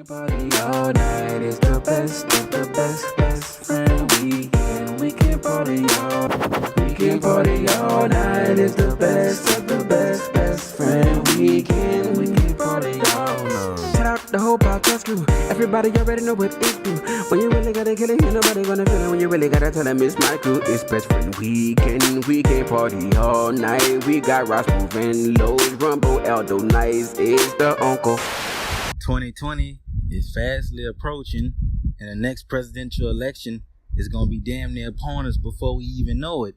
Party all night is the best, best friend weekend. We can party all night is the best friend weekend. We can party all night. Shout out the whole podcast crew. Everybody already know what it do. When you really gotta kill it, ain't nobody gonna feel it. When you really gotta tell them it's my crew, it's best friend weekend. We can party all night. We got Ross moving, Lowe's, Rumble, Aldo Nice is the uncle. 2020 is fastly approaching, and the next presidential election is going to be damn near upon us before we even know it.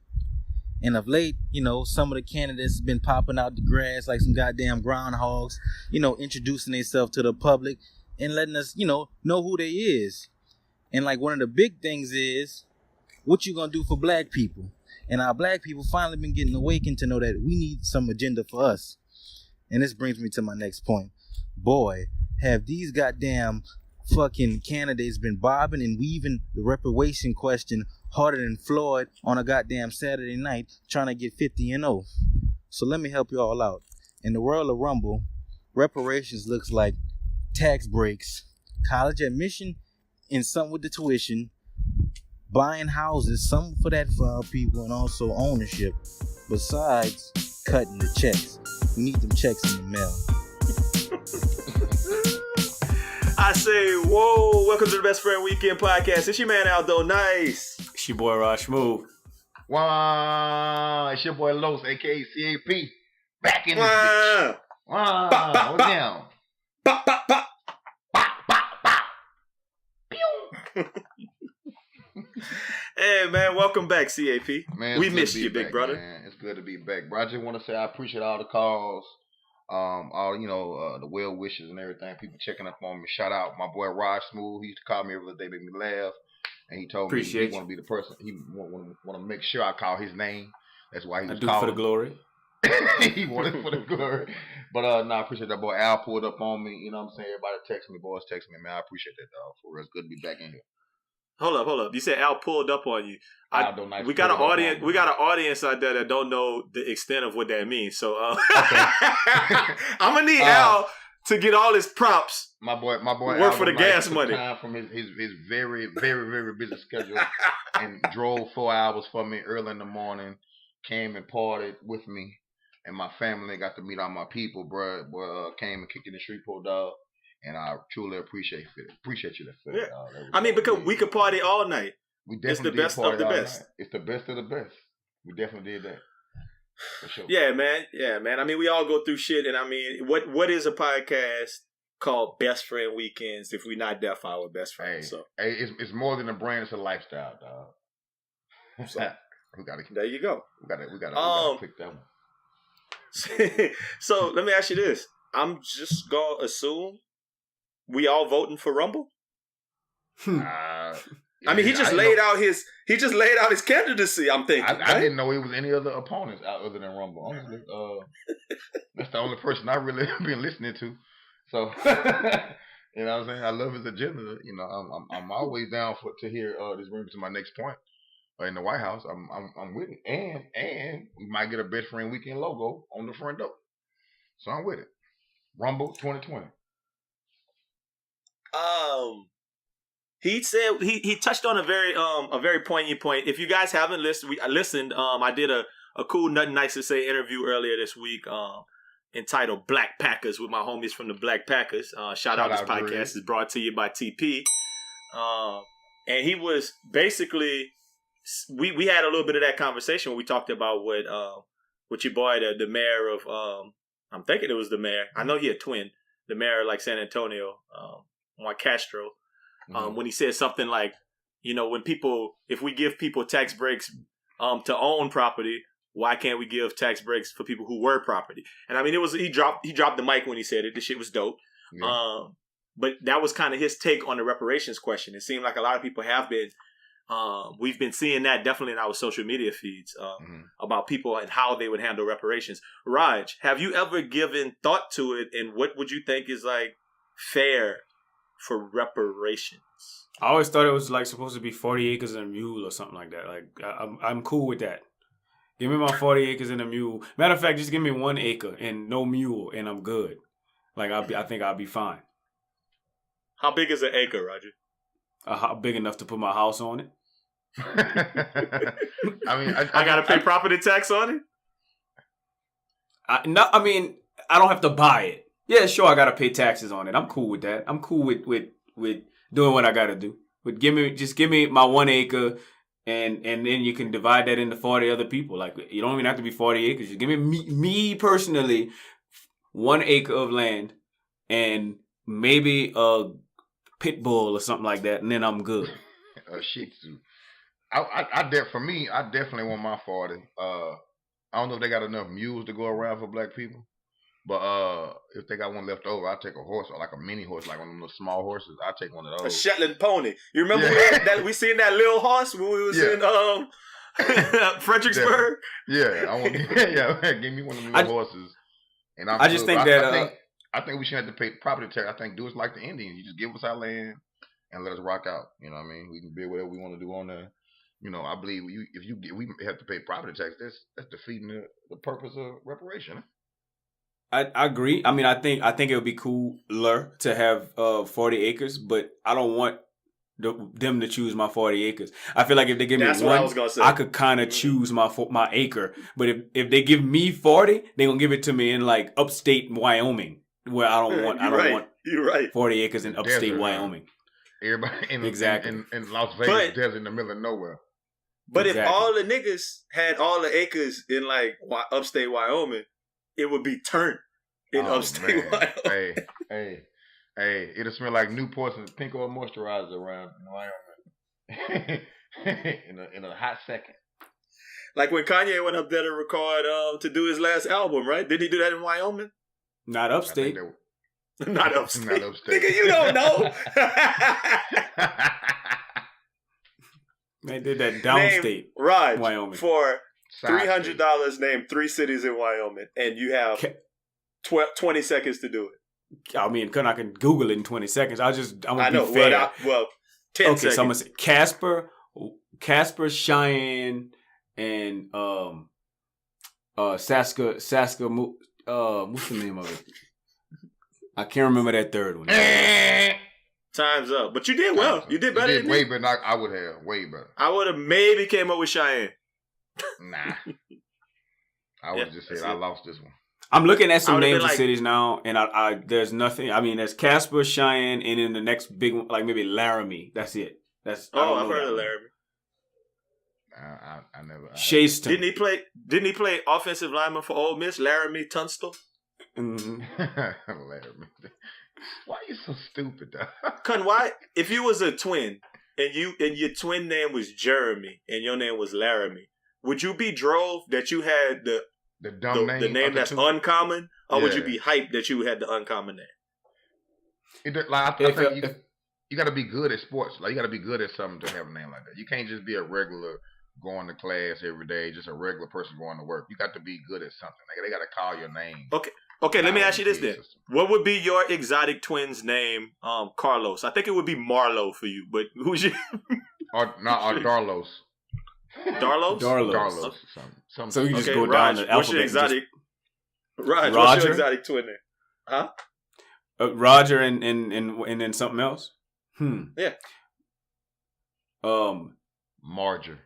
And of late, some of the candidates have been popping out the grass like some goddamn groundhogs, introducing themselves to the public and letting us, know who they is. And like one of the big things is, what you going to do for black people? And our black people finally been getting awakened to know that we need some agenda for us. And this brings me to my next point. Boy, have these goddamn fucking candidates been bobbing and weaving the reparation question harder than Floyd on a goddamn Saturday night trying to get 50-0. So let me help you all out. In the world of Rumble, reparations looks like tax breaks, college admission, and some with the tuition, buying houses, some for that for our people, and also ownership, besides cutting the checks. We need them checks in the mail. I say, whoa, welcome to the Best Friend Weekend podcast. It's your man, Aldo Nice. It's your boy, Smuve. Wow, it's your boy, Los, a.k.a. C.A.P. Back in this bitch. Wow, what's down? Bop, bop, bop. Bop, bop, bop. Pew. Hey, man, welcome back, C.A.P. Man, we missed you, big back, brother. Man. It's good to be back, bro. I just want to say I appreciate all the calls. All the well wishes and everything. People checking up on me. Shout out my boy Rod Smuve. He used to call me every day, make me laugh, and he told me he want to be the person. He want to make sure I call his name. That's why he was calling. For the glory. He wanted for the glory. But I appreciate that boy. Al pulled up on me. You know what I'm saying? Everybody text me, boys text me, man. I appreciate that, dog. For real, it's good to be back in here. Hold up. You said Al pulled up on you. Nice we got an audience. We got an audience out there that don't know the extent of what that means. So okay. I'm gonna need Al to get all his props. My boy, work Al for the gas money. Time from his very, very, very busy schedule, and drove 4 hours for me early in the morning. Came and partied with me and my family. Got to meet all my people, bro. Came and kicked in the street pole, dog. And I truly appreciate you for that. I mean, because we could party all night. We definitely it's the best of the best. Night. It's the best of the best. We definitely did that. For sure. Yeah, man. I mean, we all go through shit, and I mean, what is a podcast called Best Friend Weekends if we're not that far with best friends? It's more than a brand; it's a lifestyle, dog. So, there you go. We gotta pick that one. So let me ask you this: I'm just gonna assume we all voting for Rumble. I mean, he just laid out his candidacy. I'm thinking. I didn't know he was any other opponents other than Rumble. Honestly, that's the only person I really been listening to. So, you know what I'm saying? I love his agenda. I'm always down to hear this brings me to my next point. In the White House, I'm with it, and we might get a Best Friend Weekend logo on the front door. So I'm with it. Rumble 2020. He said he touched on a very poignant point. If you guys haven't listened, I did a cool Nothin NICE to say interview earlier this week, entitled Black Packers with my homies from the Black Packers. Shout out, this podcast is brought to you by TP. And he was basically, we had a little bit of that conversation when we talked about what your boy, the mayor of, I'm thinking it was the mayor. I know he a twin. The mayor of like San Antonio, Juan Castro. When he said something like, if we give people tax breaks to own property, why can't we give tax breaks for people who were property? And I mean, he dropped the mic when he said it. The shit was dope. Yeah. But that was kind of his take on the reparations question. It seemed like a lot of people have been, we've been seeing that definitely in our social media feeds about people and how they would handle reparations. Raj, have you ever given thought to it, and what would you think is like fair for reparations? I always thought it was like supposed to be 40 acres and a mule or something like that. Like I'm cool with that. Give me my 40 acres and a mule. Matter of fact, just give me 1 acre and no mule, and I'm good. Like I think I'll be fine. How big is an acre, Roger? Big enough to put my house on it. I mean, I gotta pay property tax on it. I don't have to buy it. Yeah, sure, I gotta pay taxes on it. I'm cool with that. I'm cool with doing what I gotta do. But give me my 1 acre, and then you can divide that into 40 other people. Like, you don't even have to be 40 acres. Just give me personally 1 acre of land and maybe a pit bull or something like that, and then I'm good. A Shih Tzu. I definitely want my 40. I don't know if they got enough mules to go around for black people. But if they got one left over, I'll take a horse, or like a mini horse, like one of those small horses. I'll take one of those. A Shetland pony. You remember we seen that little horse when we was in Fredericksburg? Yeah, give me one of them little horses. And I just think I think we shouldn't have to pay property tax. I think do it like the Indians. You just give us our land and let us rock out. You know what I mean? We can build whatever we want to do on there. You know, I believe we have to pay property tax. That's defeating the purpose of reparation. I agree. I mean, I think it would be cooler to have 40 acres, but I don't want them to choose my 40 acres. I feel like if they give me one, I could kind of choose my acre. But if they give me 40, they're gonna give it to me in like upstate Wyoming, where I don't want 40 acres in upstate desert, Wyoming. Everybody in Las Vegas desert in the middle of nowhere. But if all the niggas had all the acres in like upstate Wyoming, it would be turned in upstate Wyoming. Hey, it'll smell like Newport's and pink oil moisturizer around Wyoming. in a hot second. Like when Kanye went up there to record to do his last album, right? Did he do that in Wyoming? Not upstate. Not upstate. Not upstate. Nigga, you don't know. They did that downstate. Raj, Wyoming. For $300, name 3 cities in Wyoming, and you have 20 seconds to do it. I mean, I can Google it in 20 seconds. I'm gonna be fair. 10 seconds. So I'm gonna say Casper, Cheyenne, and Saska. What's the name of it? I can't remember that third one. Time's up, but you did well. You did better. Way better than I would have. Way better. I would have maybe came up with Cheyenne. Nah. I would have just said I lost this one. I'm looking at some names of cities now, and I there's nothing. I mean, there's Casper, Cheyenne, and then the next big one, like maybe Laramie. That's it. I've heard of Laramie. I never. Shayston. Didn't he play offensive lineman for Ole Miss? Laramie Tunstall. Mm-hmm. Laramie. Why are you so stupid, though? Con, why? If you was a twin and your twin name was Jeremy and your name was Laramie, would you be drove that you had the name that's uncommon, or would you be hyped that you had the uncommon name? I think you got to be good at sports. Like, you got to be good at something to have a name like that. You can't just be a regular going to class every day, just a regular person going to work. You got to be good at something. Like, they got to call your name. Okay. Let me ask you this then: what would be your exotic twin's name? Carlos. I think it would be Marlo for you, but who's your? or Darlos. Darlos. Darlos. So you just go down the alphabet. What's your exotic? Roger. What's your exotic twin name? Huh? Roger and then something else. Yeah. Marger.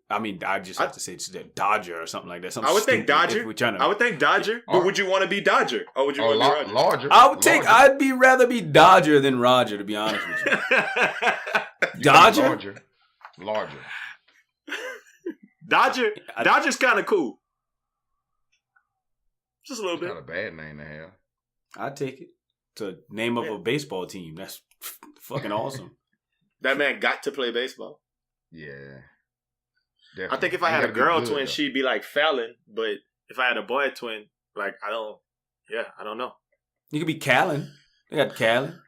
I mean, I just have to say it's Dodger or something like that. I would think Dodger. I would think Dodger. But would you want to be Dodger, or would you want to be Roger? I'd rather be Dodger than Roger, to be honest with you. Dodger. Larger. Dodger's kind of cool. Just a little bit. Not a bad name to have. I'd take it. It's a name of a baseball team. That's fucking awesome. That man got to play baseball. Yeah. Definitely. I think if I had a girl twin, she'd be like Fallon. But if I had a boy twin, like, I don't know. You could be Callan. They got Callan.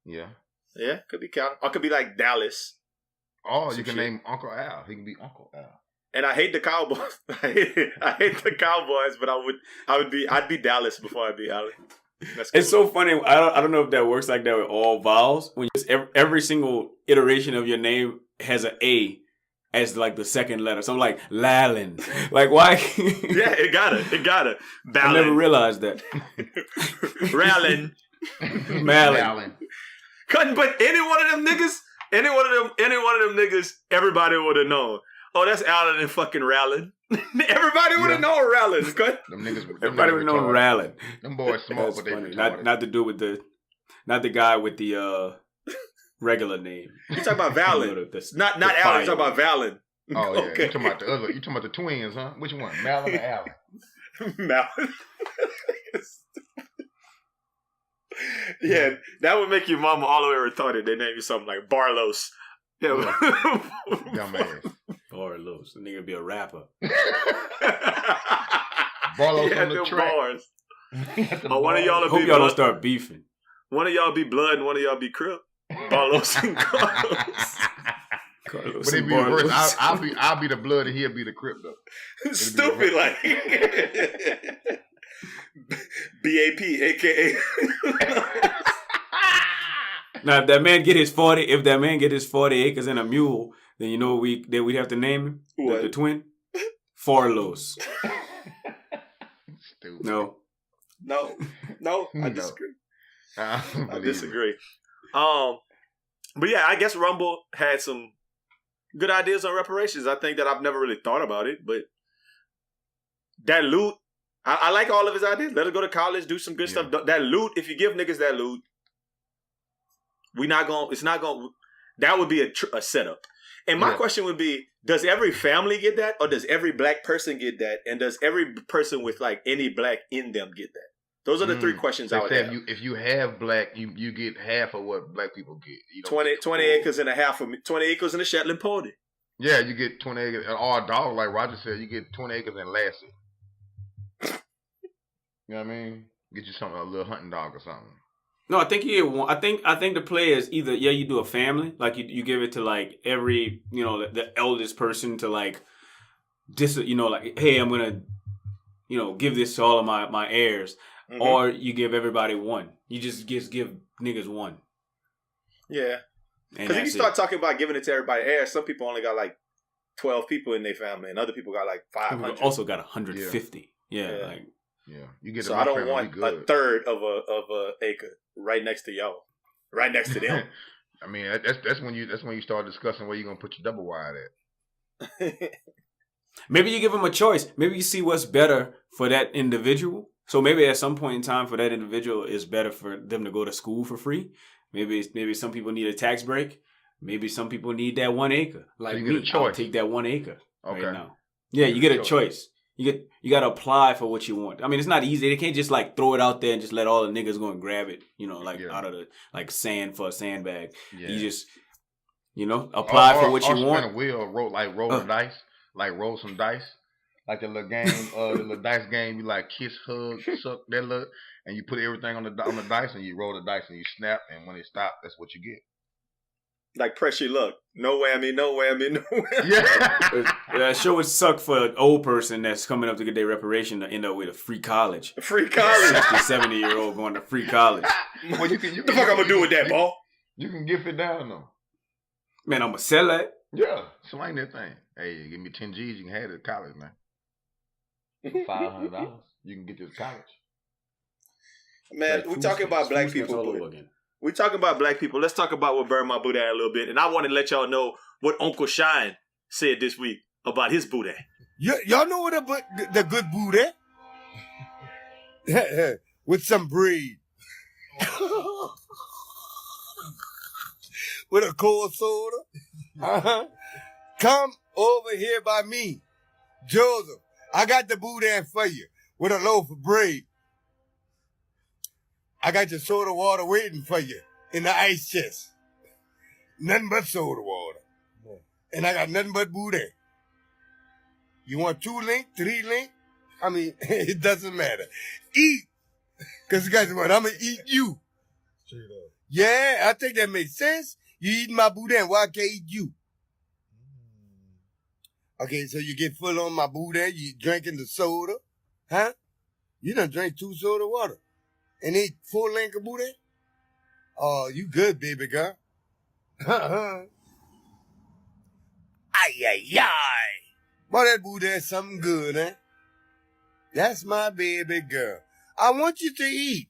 Yeah. Yeah, could be Callan. Or could be like Dallas. Oh, you can name Uncle Al. He can be Uncle Al. And I hate the Cowboys. I hate the Cowboys, but I'd be Dallas before I'd be Allen. That's cool. It's so funny. I don't know if that works like that with all vowels. When every single iteration of your name has an A as like the second letter. So I'm like Lalin. Like, why? Yeah, it got it. Ballin. I never realized that. Rallin. Malin. But any one of them niggas, everybody would have known. Oh, that's Allen and fucking Rallin. Everybody would have known Rallin. Everybody would have known Rallin. Them boys smart, but they retarded. Not to do with not the guy with the regular name. You talking about Valen? Not Allen. You talking about Valen? Oh yeah. Okay. You talking about the other? You talking about the twins, huh? Which one, Malin or Allen? Malin. Yeah, that would make your mama all the way retarded. They name you something like Barlos. Yeah. Dumbass. Barlos. The nigga be a rapper. Barlos on the track. Bars. One of y'all will hope be y'all don't start beefing. One of y'all be Blood and one of y'all be Crip. Barlos and Carlos. But it be reverse. I'll be the Blood and he'll be the Crip though. Stupid like BAP, aka. Now, if that man get his 40 acres and a mule, then you know we'd have to name him the twin Farlos. Stupid. No, I disagree. I disagree. But yeah, I guess Rumble had some good ideas on reparations. I think that I've never really thought about it, but that loot, I like all of his ideas. Let her go to college, do some good stuff. That loot, if you give niggas that loot, that would be a setup. And my question would be, does every family get that? Or does every black person get that? And does every person with like any black in them get that? Those are the three questions I would have. If you have black, you get half of what black people get. You 20 acres and a half of 20 acres in a Shetland pony. Yeah, you get 20 acres. Or a dog, like Roger said, you get 20 acres in Lassie. You know what I mean? Get you something, a little hunting dog or something. No, I think I think the play is either you do a family, like you give it to like every the eldest person to like like, hey, I'm gonna give this to all of my heirs, or you give everybody one. You just give niggas one. Yeah, because if you start talking about giving it to everybody heirs, some people only got like 12 people in their family, and other people got like 500. Also got 150. Yeah. You get. So I don't want a third of a acre right next to y'all, right next to them. I mean, that's when you start discussing where you're gonna put your double wide at. Maybe you give them a choice. Maybe you see what's better for that individual. So maybe at some point in time, for that individual, it's better for them to go to school for free. Maybe some people need a tax break. Maybe some people need that 1 acre. Like so me, I'll take that 1 acre right now. Yeah, you get a choice. You got to apply for what you want. I mean, it's not easy. They can't just like throw it out there and just let all the niggas go and grab it. Out of the like sand for a sandbag. Yeah. You just apply for what you want. Spin a wheel, roll the dice, like roll some dice, like the little game, the little dice game. You like kiss, hug, suck that look, and you put everything on the dice, and you roll the dice, and you snap, and when it stops, that's what you get. Like press your luck. No whammy, no whammy, no whammy. Yeah, sure would suck for an old person that's coming up to get their reparation to end up with a free college. Free college. 60, 70-year-old going to free college. Well, what the fuck I'm going to do with that, ball? You can gift it down, though. Man, I'm going to sell that. Yeah, swing that thing. Hey, give me 10 G's, you can have it at college, man. $500, you can get you to college. Man, like we talking about black people. We talking about black people. Let's talk about what Burned My Boudin a little bit. And I want to let y'all know what Unkle Shine said this week about his Boudin. Y'all know what the good Boudin? With some bread. With a cold soda. Uh-huh. Come over here by me. Joseph, I got the Boudin for you. With a loaf of bread. I got your soda water waiting for you in the ice chest. Nothing but soda water. And I got nothing but Boudin. You want 2 link, 3 link? I mean, it doesn't matter. Eat. Because guys, what? I'm going to eat you. Yeah, I think that makes sense. You eating my Boudin, why I can't eat you? Okay, so you get full on my Boudin, you drinking the soda. Huh? You done drank 2 soda water. And eat 4 link of Boudin? Oh, you good, baby girl. Ay, ay, ay. Boy, that Boudin something good, eh? That's my baby girl. I want you to eat.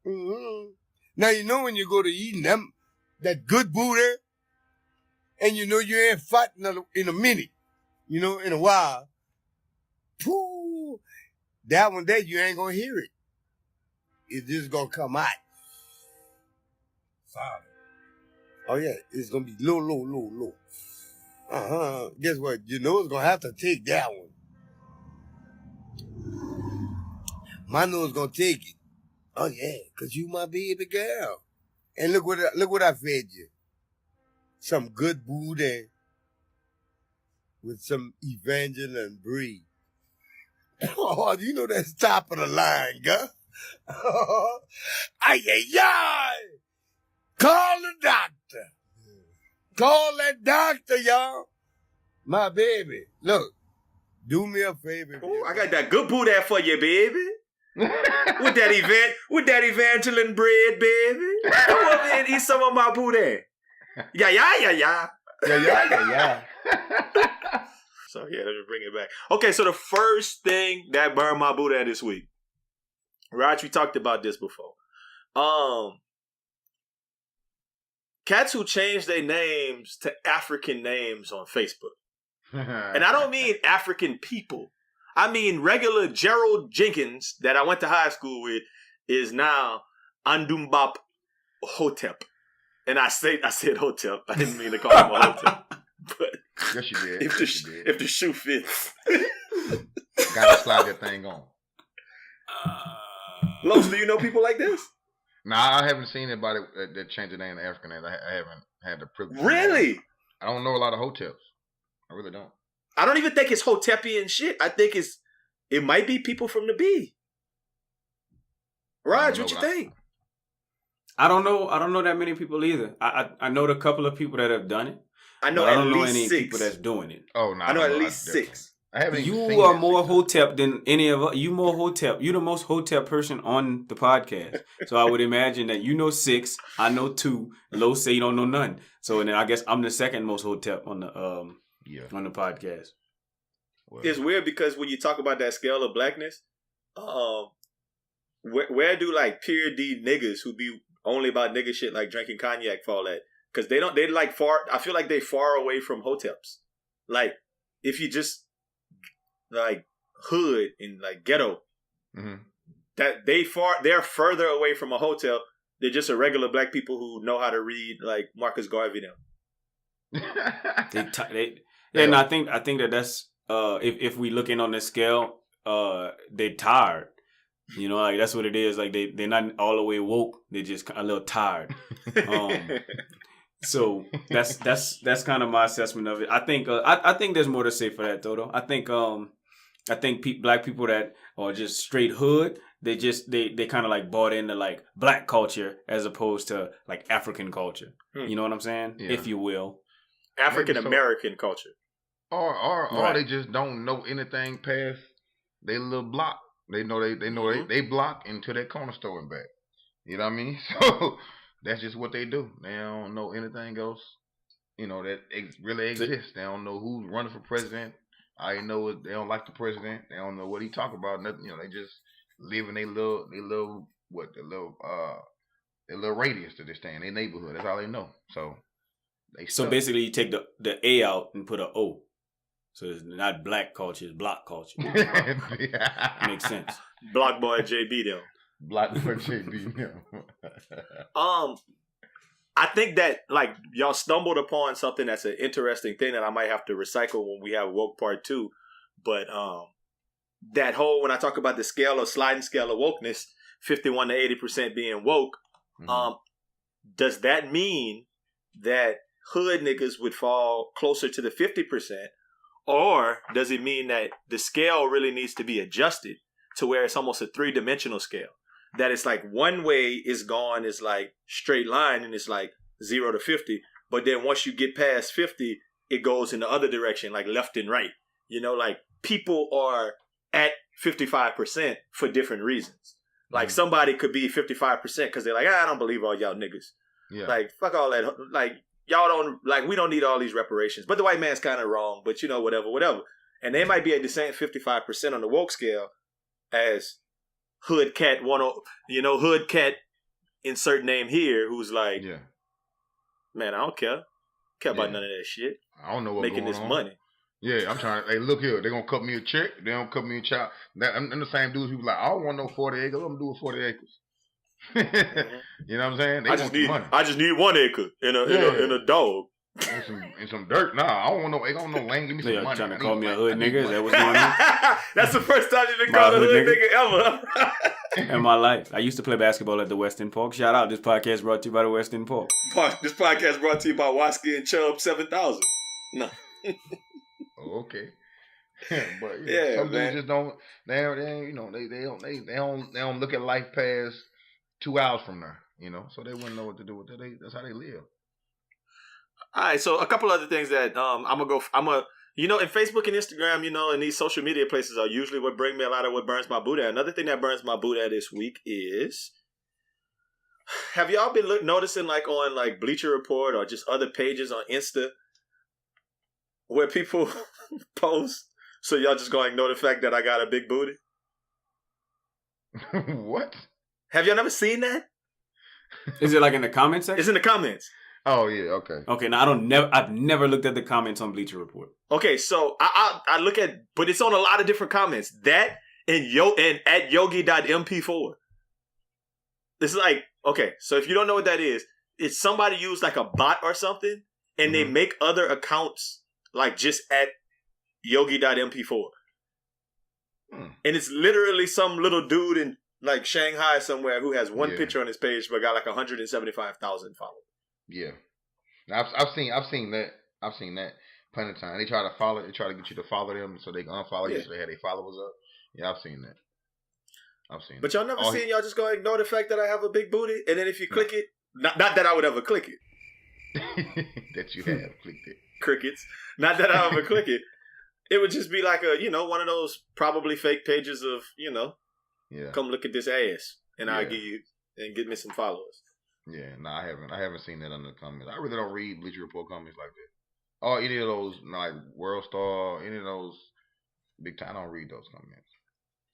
Mm-hmm. Now, you know when you go to eating them, that good booty, and you know you ain't fat in a minute, you know, in a while. Pooh, that one there, you ain't gonna hear it. It's just gonna come out. Solid. Oh yeah, it's gonna be low. Guess what? You know it's gonna have to take that one. My nose gonna take it. Oh yeah, 'cause you my baby girl. And look what I fed you. Some good booty with some Evangeline Brie. Oh, you know that's top of the line, girl. Ay. Call the doctor. Call that doctor, y'all. My baby. Look, do me a favor. Ooh, I got that good booty for you, baby. with that Evangeline bread, baby. Come over here and eat some of my booty. Yeah. Yeah. So yeah, let me bring it back. Okay, so the first thing that burned my booty this week. Raj, we talked about this before. Cats who change their names to African names on Facebook. And I don't mean African people. I mean regular Gerald Jenkins that I went to high school with is now Andumbap Hotep. And I said Hotep. I didn't mean to call him a Hotep. But yes, you did. If the shoe fits. Gotta slide that thing on. Los, do you know people like this? Nah, I haven't seen anybody that changed the name to African names. I haven't had the privilege. Really? I don't know a lot of Hoteps. I really don't. I don't even think it's Hotepian shit. I think it might be people from the B. Raj, what you think? I don't know that many people either. I know the couple of people that have done it. I know I at don't know least any 6 people that's doing it. Oh no, I know at least 6. I haven't even seen You are that more 6. Hotep than any of us. You more Hotep. You the most Hotep person on the podcast. So I would imagine that you know 6. I know 2. Lo say you don't know none. So then I guess I'm the second most Hotep on the on the podcast. Well, It's weird because when you talk about that scale of blackness, where do like pure D niggas who be only about nigga shit like drinking cognac fall at? Because they like far. I feel like they far away from Hoteps. Like if you just like hood and like ghetto, that they're further away from a hotel. They're just a regular black people who know how to read like Marcus Garvey them. And I think that's if we looking on the scale, they're tired. You know, like that's what it is. Like they're not all the way woke. They're just a little tired. So that's kind of my assessment of it. I think there's more to say for that though. I think black people that are just straight hood, they kind of like bought into like black culture as opposed to like African culture. You know what I'm saying? Yeah. If you will, African American culture. Or right. They just don't know anything past their little block. They know they block into that corner store and back. You know what I mean? So that's just what they do. They don't know anything else, you know, that really exists. They don't know who's running for president. I know they don't like the president. They don't know what he talk about. Nothing. You know, they just live in their little radius that they stay in, their neighborhood. That's all they know. So basically, you take the A out and put a O. So it's not black culture, it's block culture. Makes sense. Block boy JB them. Block boy JB them. I think that like y'all stumbled upon something that's an interesting thing that I might have to recycle when we have woke part 2. But that whole when I talk about the sliding scale of wokeness, 51 to 80% being woke, does that mean that hood niggas would fall closer to the 50%? Or does it mean that the scale really needs to be adjusted to where it's almost a 3-dimensional scale? That it's like one way is gone is like straight line and it's like 0 to 50. But then once you get past 50, it goes in the other direction, like left and right. You know, like people are at 55% for different reasons. Like somebody could be 55% because they're like, I don't believe all y'all niggas. Yeah. Like, fuck all that. Like, y'all don't, like, we don't need all these reparations. But the white man's kind of wrong, but you know, whatever. And they might be at the same 55% on the woke scale as hood cat insert name here who's like, Yeah. man, I don't care about Yeah. none of that shit. I don't know what's Making going this on. money. Yeah, I'm trying. Hey, look here. They're gonna cut me a check. They don't cut me a child. I'm the same dudes who be like, I don't want no 40 acres. I'm gonna do it 40 acres. You know what I'm saying? They I want the money. I just need 1 acre in a dog. And some dirt. Nah, I don't want no. I don't want no land. Give me some They money. trying to I call need me a money. hood nigga? Is that what's going on That's the first time you've been My called a hood hood nigga? nigga ever. in my life? I used to play basketball at the West End Park. Shout out. This podcast brought to you by the West End Park. This podcast brought to you by Waski and Chubb 7000. No. Okay. But Yeah, some man. dudes just don't. They don't look at life past 2 hours from now. You know, so they wouldn't know what to do with it. That's how they live. All right, so a couple other things that in Facebook and Instagram, and these social media places are usually what bring me a lot of what burns my Buddha. Another thing that burns my Buddha this week is, have y'all been noticing like on like Bleacher Report or just other pages on Insta where people post, so y'all just gonna ignore the fact that I got a big booty? What? Have y'all never seen that? Is it like in the comment section? It's in the comments. Oh yeah, okay. Okay, now I've never looked at the comments on Bleacher Report. Okay, so I look at, but it's on a lot of different comments. That and at yogi.mp4. It's like, okay, so if you don't know what that is, it's somebody used like a bot or something, and they make other accounts like just at yogi.mp4. And it's literally some little dude in like Shanghai somewhere who has one picture on his page but got like 175,000 followers. Yeah, now, I've seen that. I've seen that plenty of time. They try to follow. They try to get you to follow them so they can unfollow you, so they have their followers up. Yeah, I've seen that. But y'all never seen y'all just gonna ignore the fact that I have a big booty, and then if you click it, not that I would ever click it. That you have clicked it. Crickets. Not that I ever click it. It would just be like one of those probably fake pages of come look at this ass, and I'll give you and get me some followers. Yeah, no, I haven't seen that on the comments. I really don't read Bleacher Report comments like that. Or any of those like World Star, any of those big time. I don't read those comments.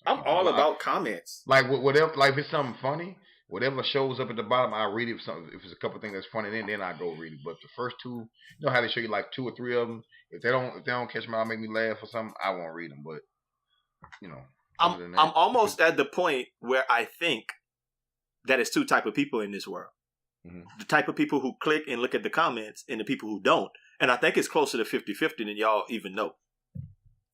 I'm all about comments. Like whatever, like if it's something funny, whatever shows up at the bottom, I read it. If it's a couple things that's funny, then I go read it. But the first two, you know how they show you like 2 or 3 of them. If they don't catch my eye, make me laugh or something, I won't read them. But I'm almost at the point where I think that it's 2 type of people in this world. Mm-hmm. The type of people who click and look at the comments and the people who don't. And I think it's closer to 50-50 than y'all even know.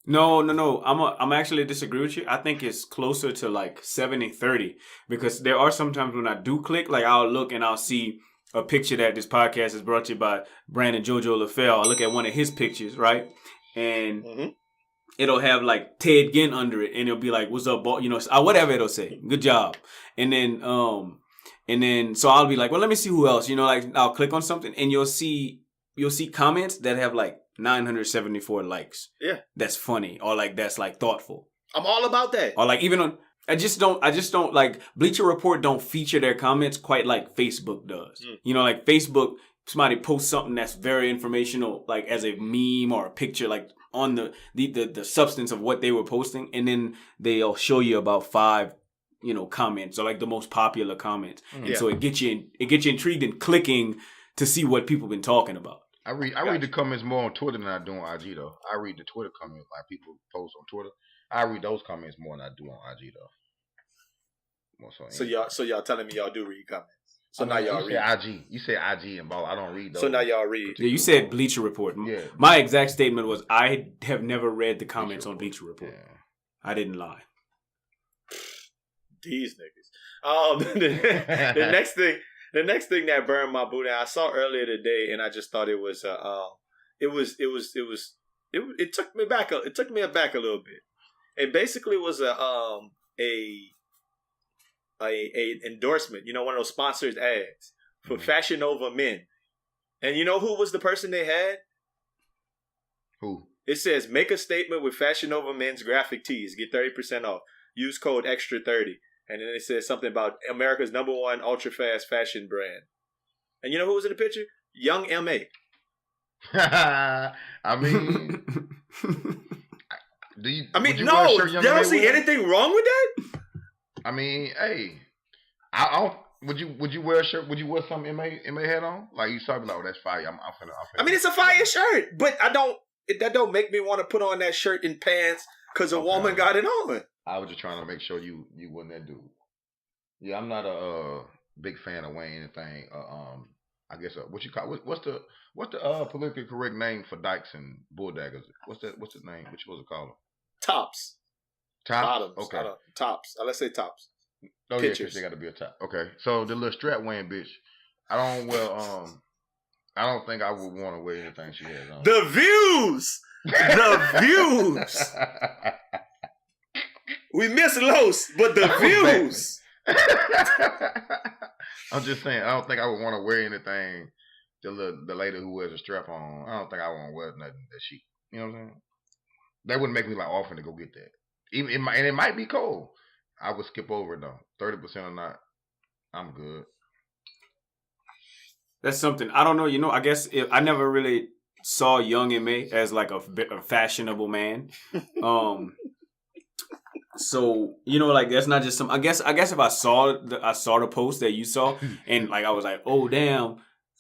No. I'm actually disagree with you. I think it's closer to like 70-30 because there are sometimes when I do click, like I'll look and I'll see a picture that this podcast is brought to you by Brandon Jojo LaFell. I'll look at one of his pictures, right? And it'll have like Ted Ginn under it, and it'll be like, "What's up, boy?" Whatever it'll say. Good job. And then so I'll be like, well, let me see who else. Like I'll click on something, and you'll see comments that have like 974 likes. Yeah, that's funny, or like that's like thoughtful. I'm all about that. Or like even on, I just don't like Bleacher Report don't feature their comments quite like Facebook does. Like Facebook, somebody posts something that's very informational, like as a meme or a picture, like on the substance of what they were posting, and then they'll show you about 5 comments or like the most popular comments. And so it gets you intrigued and clicking to see what people been talking about. I read the comments more on Twitter than I do on IG though. I read the Twitter comments like people post on Twitter. I read those comments more than I do on IG though. So y'all telling me y'all do read comments. So now y'all read. IG. You said IG and ball. I don't read those. So now y'all read. Yeah, you said Bleacher Report. Yeah. My exact statement was I have never read the comments on Bleacher Report. Yeah. I didn't lie. These niggas. The next thing that burned my booty, I saw earlier today, and I just thought it was it took me back. It took me aback a little bit. It basically was a endorsement, one of those sponsored ads for Fashionnova men. And you know who was the person they had? Who? It says, make a statement with Fashionnova men's graphic tees. Get 30% off. Use code extra30. And then it says something about America's #1 ultra-fast fashion brand. And you know who was in the picture? Young M.A. I mean... y'all don't see anything wrong with that? I mean, hey, I Would you wear a shirt? Would you wear something MA had on? Like you saw, like, oh, that's fire. I'm finna. I mean, it's a fire shirt, but that don't make me want to put on that shirt and pants because a woman got it on. I was just trying to make sure you wasn't that dude. Yeah, I'm not a big fan of wearing anything. I guess what you call what's the politically correct name for dykes and bulldaggers? What's the name? What you supposed to call them? Tops. Tops. Bottoms. Okay. Tops. Let's say tops. Oh Pictures. yeah, 'cause they got to be a top. Okay, so the little strap wearing bitch. I don't I don't think I would want to wear anything she has on. The views. The views. We miss Los, but the views. I'm just saying, I don't think I would want to wear anything. The lady who wears a strap on, I don't think I want to wear nothing that she. You know what I'm saying? That wouldn't make me like offering to go get that. Even and it might be cold. I would skip over it though. 30% or not, I'm good. That's something. I don't know. You know, I guess I never really saw Young M.A. as like a fashionable man. So, you know, like that's not just some. I guess if I saw the post that you saw and like I was like, oh damn,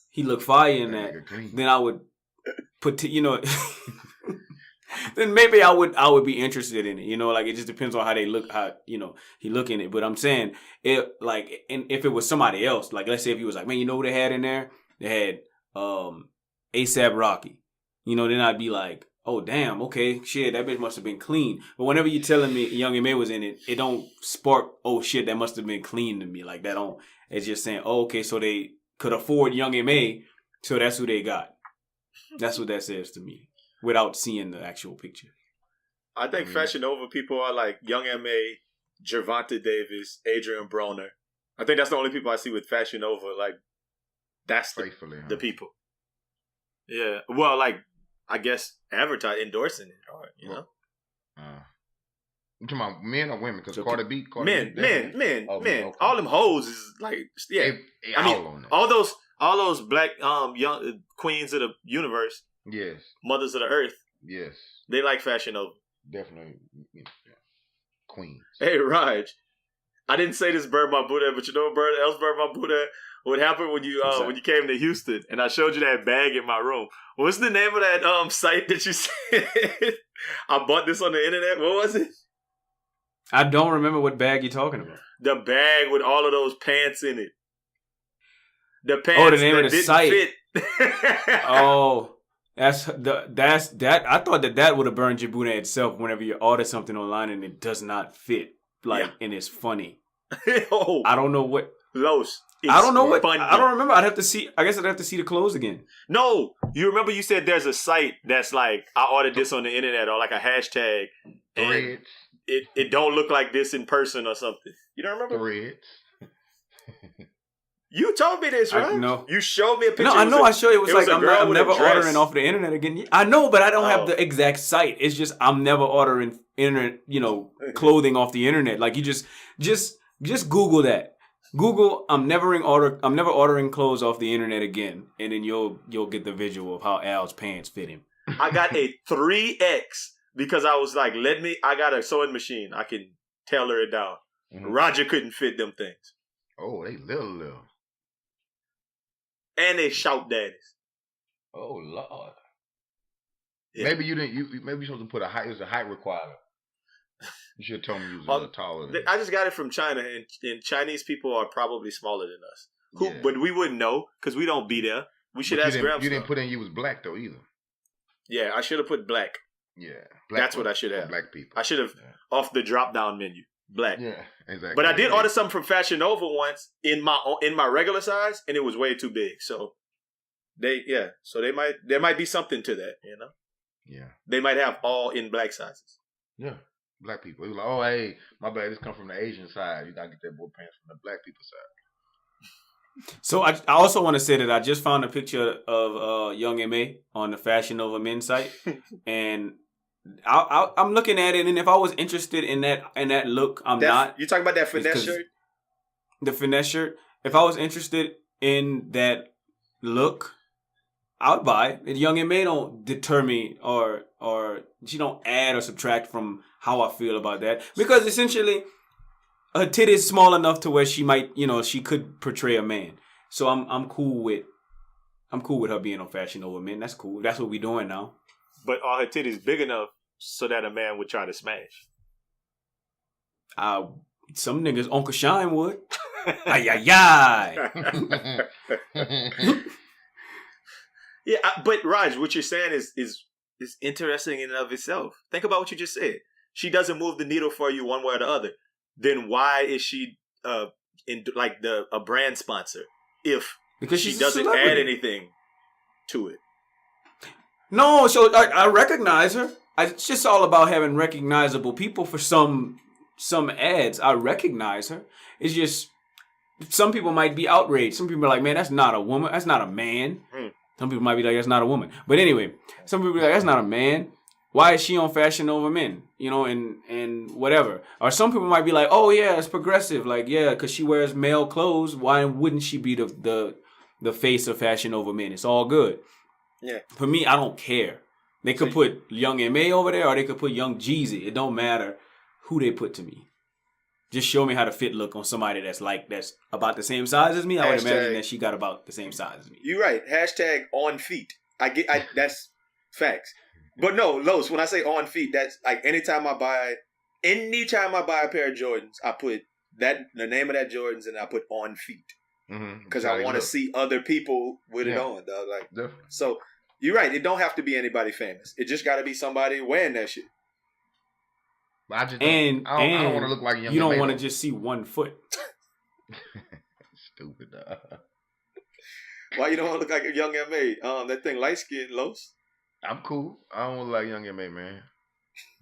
he looked fire in that. Then I would put then maybe I would be interested in it. You know, like it just depends on how they look, how, you know, he look in it. But I'm saying if it was somebody else, like let's say if he was like, man, you know what they had in there? They had A$AP Rocky. You know, then I'd be like, oh damn, okay, shit, that bitch must have been clean. But whenever you're telling me Young M.A. was in it, it don't spark, oh shit, that must have been clean to me. Like that don't. It's just saying, oh, okay, so they could afford Young M.A., so that's who they got. That's what that says to me, without seeing the actual picture. I think Fashionnova people are like Young M.A., Gervonta Davis, Adrian Broner. I think that's the only people I see with Fashionnova. Like, that's the people. Yeah. Well, like, I guess endorsing it, or, you know. You talking about men or women? Because Cardi B. Men. Okay. All them hoes is like, yeah. They I mean, all on it. all those black young queens of the universe. Yes. Mothers of the earth. Yes. They like Fashionnova. Definitely. Yeah. Queens. Hey, Raj. I didn't say this burned my Buddha, but you know what else burned my Buddha? What happened when you came to Houston and I showed you that bag in my room? What's the name of that site that you said? I bought this on the internet. What was it? I don't remember what bag you're talking about. The bag with all of those pants in it. The pants the name that of the didn't site. fit. Oh, that's that. I thought that would have burned your Buddha itself whenever you order something online and it does not fit. And it's funny. Oh, I don't know what. Los. I don't know what. Funny. I don't remember. I'd have to see. I guess I'd have to see the clothes again. No, you remember you said there's a site that's like, I ordered this on the internet or like a hashtag. And it don't look like this in person or something. You don't remember? Threads. You told me this, right? No. You showed me a picture. No, I know. I showed you. It was like, I'm never dress. ordering off the internet again. I know, but I don't have the exact site. It's just, I'm never ordering internet, clothing off the internet. Like you just Google that. Google, I'm never ordering clothes off the internet again. And then you'll get the visual of how Al's pants fit him. I got a 3X because I was like, I got a sewing machine. I can tailor it down. Mm-hmm. Roger couldn't fit them things. Oh, they little. And they shout daddies. Oh Lord. Yeah. Maybe you didn't. Maybe you're supposed to put it was a height requirement. You should have told me you was taller than I just got it from China, and Chinese people are probably smaller than us. But we wouldn't know because we don't be there. We should ask Graham. You didn't put in you was black though either. Yeah, I should have put black. Yeah, that's what I should have. Black people. I should have off the drop down menu. Black. Yeah, exactly. But I did order something from Fashionnova once in my regular size, and it was way too big. So there might be something to that, Yeah. They might have all in black sizes. Yeah. Black people. It was like, oh hey, my bad, this come from the Asian side. You gotta get that boy pants from the black people side. So I also want to say that I just found a picture of Young M.A. on the Fashionnova men's site, and I'm looking at it, and if I was interested in that look, not. You talking about that finesse shirt? The finesse shirt. If I was interested in that look, I would buy it. Young M.A. don't deter me or she don't add or subtract from how I feel about that, because essentially her titty is small enough to where she might, she could portray a man. So I'm cool with her being on Fashionnova, man. That's cool. That's what we doing now. But are her titties big enough so that a man would try to smash? Some niggas Unkle Shine would. Ay, ay, ay. Yeah, but Raj, what you're saying is interesting in and of itself. Think about what you just said. She doesn't move the needle for you one way or the other. Then why is she in like a brand sponsor because she doesn't add anything to it? No, so I recognize her. It's just all about having recognizable people for some ads. I recognize her. It's just some people might be outraged. Some people are like, man, that's not a woman. That's not a man. Some people might be like, that's not a woman. But anyway, some people are like, that's not a man. Why is she on Fashionnova Men? And whatever. Or some people might be like, oh yeah, it's progressive. Like, yeah, because she wears male clothes. Why wouldn't she be the face of Fashionnova Men? It's all good. Yeah. For me, I don't care. They could put Young M.A. over there, or they could put Young Jeezy. It don't matter who they put to me. Just show me how the fit look on somebody that's about the same size as me. I would imagine that she got about the same size as me. You're right. Hashtag on feet. That's facts. But no, Los, when I say on feet, that's like anytime I buy a pair of Jordans, I put the name of that Jordans and I put on feet. Because I want to see other people with it on, dog. Like, definitely. So you're right. It don't have to be anybody famous. It just got to be somebody wearing that shit. But I don't want to look like Young. You don't want to just see one foot. Stupid. Why you don't want to look like a Young M.A.? That thing light skinned, Los. I'm cool. I don't look like Young M.A., man.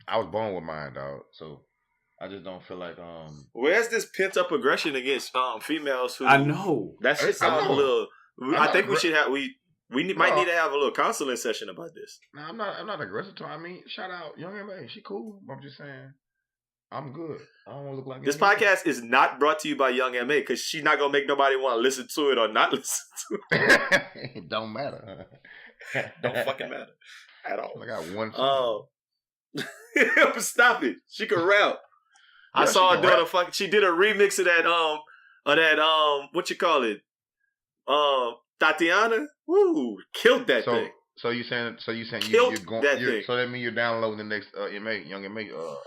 I was born with mine, dog. So I just don't feel like Where's this pent up aggression against females who I know. That shit sounds a little I think we should have might need to have a little counseling session about this. No, I'm not aggressive to her. I mean, shout out Young M.A. She cool. I'm just saying I'm good. I don't want to look like this podcast is not brought to you by Young M.A. because she's not gonna make nobody want to listen to it or not listen to it. It don't matter. Don't fucking matter at all. I got one. Stop it. She can rap. I saw her doing she did a remix of that what you call it? Tatiana. Woo, killed that thing. So you saying you're going that thing. So that means you're downloading the next Young M.A. album.